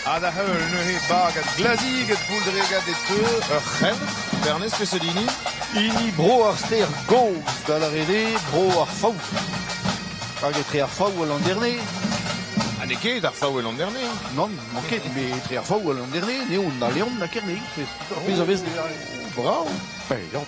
A da heul neuhe bagad glaziget pouldregat e teu ur c'hen, Bernes Pessolini. Ini bro ar ster gaoz da la rede, bro ar faou. Hag etre ar faou al an derne. Ha ne ket ar faouel an derne. Non, manket, me etre ar faou al an derne, ne on da leon da kerne. Pez a vez de... Bravo. Ben, ja.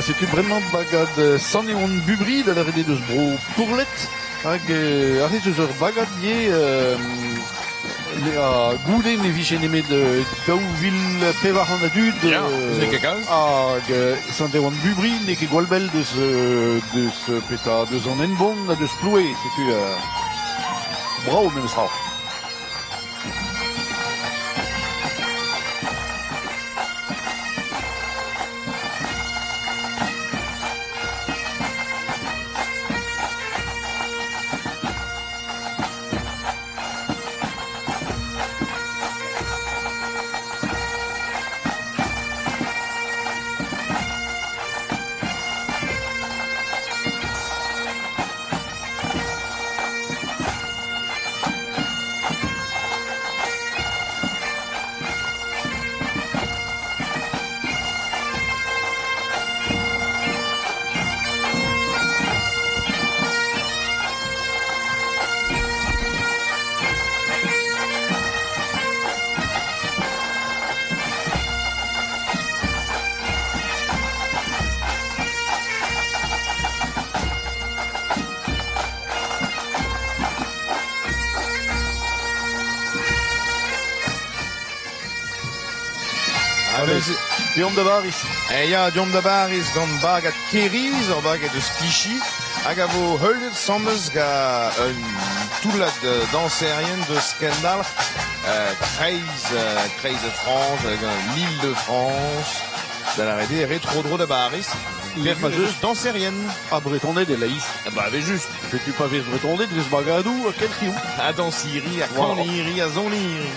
C'est vraiment bagad saneon bubri da la rede deus bro pourlet hag arrez eus ur bagad lié a goude ne vichen emet daouvil pevar an adud c'est quelque chose. hag saneon bubri ne ket gwalbel deus peta deus an enbon a deus ploué setu bravo même ça. Diom da Baris. Ja, Diom da Baris gant bagad keriz, ur bagad eus kichi, hag a vo heulet sammez ga un toulad danserien deus kendal, Kreiz de France, l'île de France, da la rede retro-dro da Baris, Pas juste danserien. a bretonnet de laïs. Bah, mais juste, Que tu pas vez bretonnet deus bagadou quel triou. a dansiri, a Wow. kaniri, a zoniri.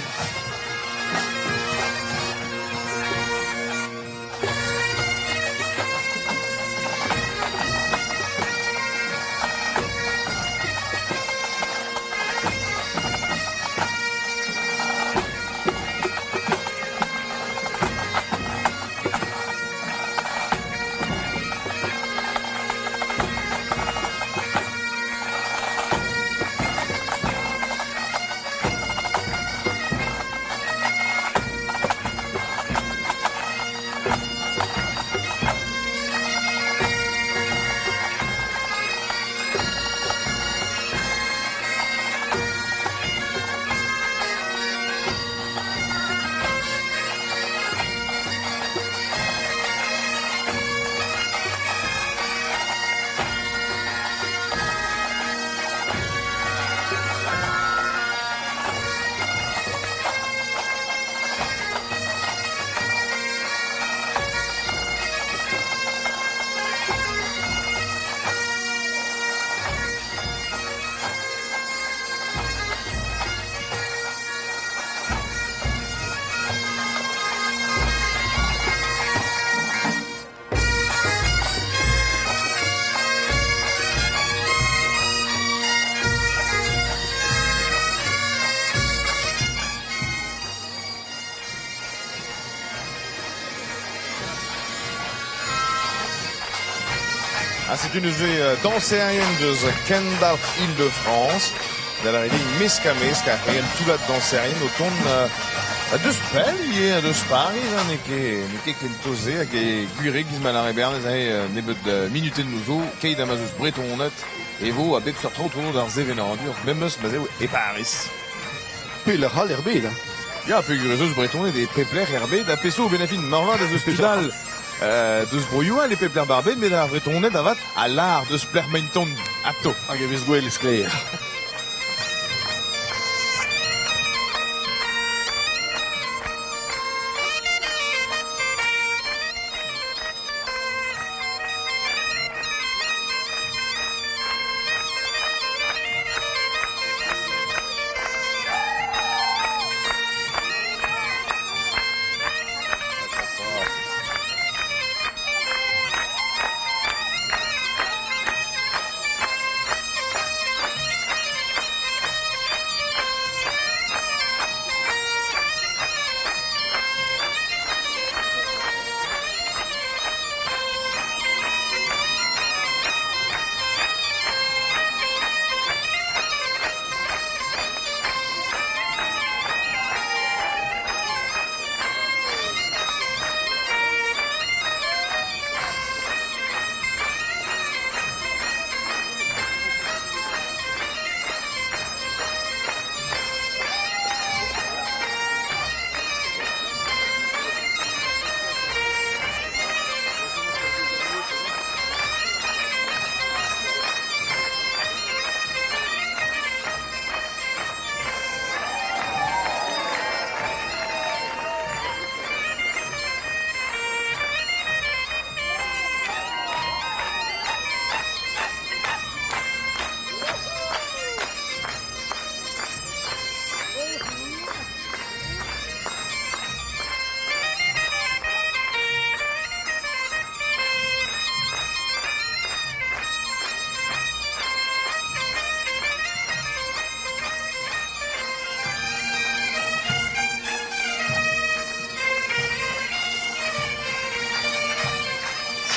C'est une danserienne de Kendal Île-de-France. Da la rede meska rien tout la danserienne au ton de spell hier de Paris ne ket kentoze hag guire gizman ar ebern nebet minuten nouzo keit amazus bretonnet e vo a bet sur trotro d'ar zevenandur memeus mazeo e Paris. Pe la hal erbet. Ya pe gurezeus bretonnet e pepler herbe da peso o benefin marva da zeus pedal deus broioa les pepler barbet mais da bretonnet avat a l'art de splermenton ato. Hag e vez gwell eskler.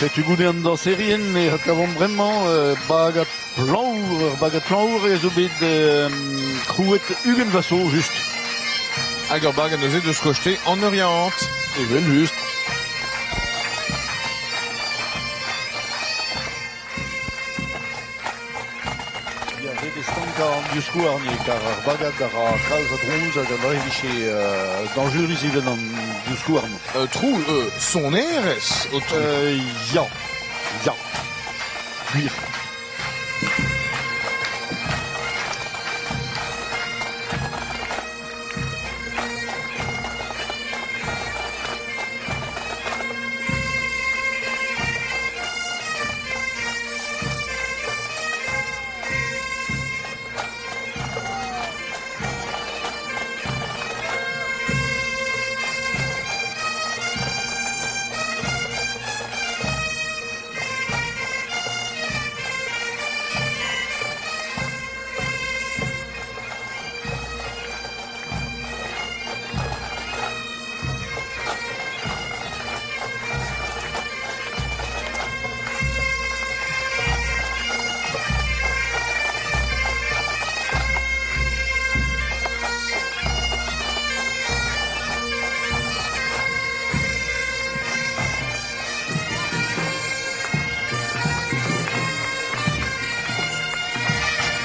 C'est tu goûté dans série, mais avons vraiment bagat planur et zobet crouet Hugen Vasso juste. Hag ur bag a neuze deus kochte an Orient. Et ben juste. Il y avait des stankas en du scoarnier car bagat dara kalz a dronz hag a dreviche dans juris even an du scoarn. Trou, son eres o trou. Ja. Cuir.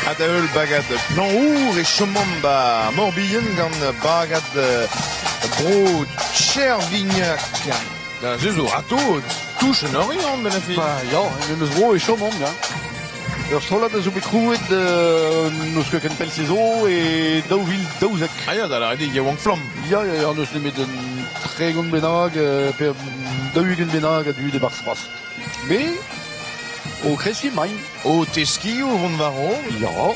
Adaeul bagad Planhour et Chomamba Morbihan gant bagad bro Tchervignac. Da zezo rato touche en Orient, ben a fait. Bah, ja, en eus bro e chomom, ja. Ur strolat a zo bet krouet neus ket ken pel sezo e daouvil daouzek. Ah ya, da la rede yaouank flam. Ja, neus nemet un tregon benag, pe daougen benag a du de bar spras. Me, o kreski main. O teski o vont varo. Ja.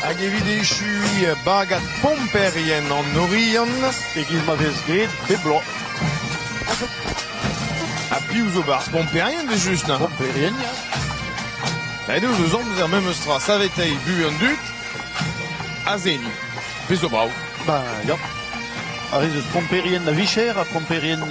Hag evit echui bagad Pomperien en Orient. E giz ma vez gret, be blo. A piou zo bars Pomperien de just, hein. Pomperien, ja. Ha edo zo zomz er memes tra savetei bu an dut. A zeni. Pezo brau. Bah, ja. Arrez eus Pomperien la vicher, a Pomperien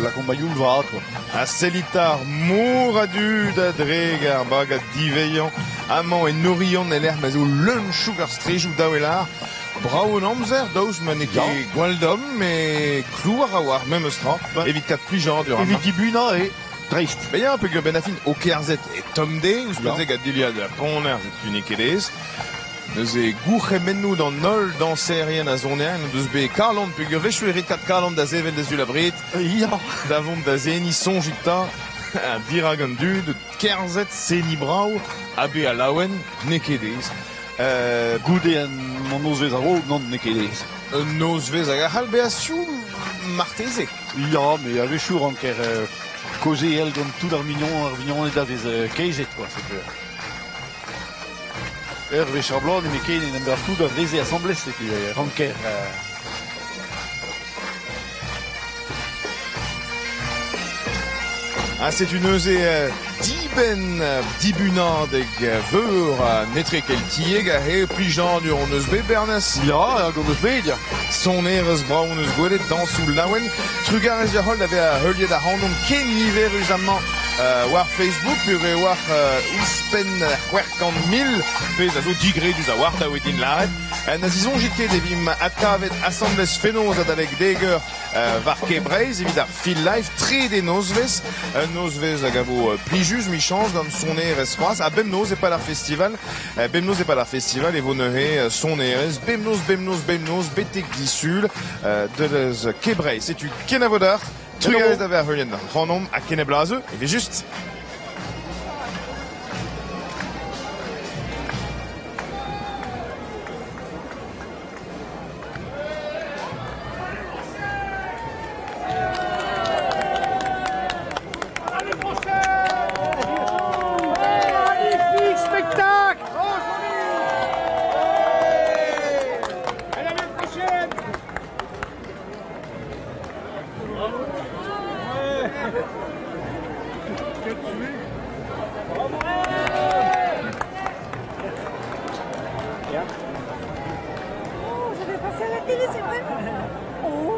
la kombaioul va quoi. A selitar mor a dud a dreg ar bagad diveian. Amañ en Orient el er ma zo lunchoù ar strejou daouelar. Brao an amzer daouz ma ne ket gwaldom, me klouar a war memes tra. Evit kat plijan dur. Evit dibuna e dreist. Ben ya, pe ben a fin o kerzet e tom de, ouz Ja. pezeg a diliad a poner zet unik edez. Neus e gourc'he mennou d'an nol dan serien a zoner, neus be karland, pe vechou erit kat karland da zevel da zul abrit, Ja. da vont da zeni sonjita, a dirag an dud, kerzet seni brao, a be a laouen, nek edez. Goude an mon noz vez a ro, non ne ket ez. Noz vez hag a c'hall be a siou marteze. Ja, me a vechour an ker koze el gant tout ar mignon e da vez keizet, quoi. Vech ar blad e me ken en ber tout ar veze assemblez, et an ker... Ah, c'est une euse diben dibunad eg veur netre kel tieg a he plijan ur on eus be bernas. Ja, gant eus bet, ja. Soneres braunes gwelet dans sous lawen. Trugarez ya hol avait a heuliet a handon ken niver usamment war Facebook, pur e war ouspen c'hwerkant mil, pez a zo digre duz a war ta wedin laret. Nazizon jitket evim atkavet assemblez fenoz adalek deger var kebreiz, evit ar fil live, tre de nozvez, a gavo plijus mi change dans Soneres c'hoaz, a bemnoz e pa ar festival, e vo neuhe Soneres, bemnoz, betek disul, de kebreiz. Setu ken a vodar, trugarez da ver heulen rannom a ken e blaze, e ve just. J'avais passé à la télé, c'est vrai. Oh.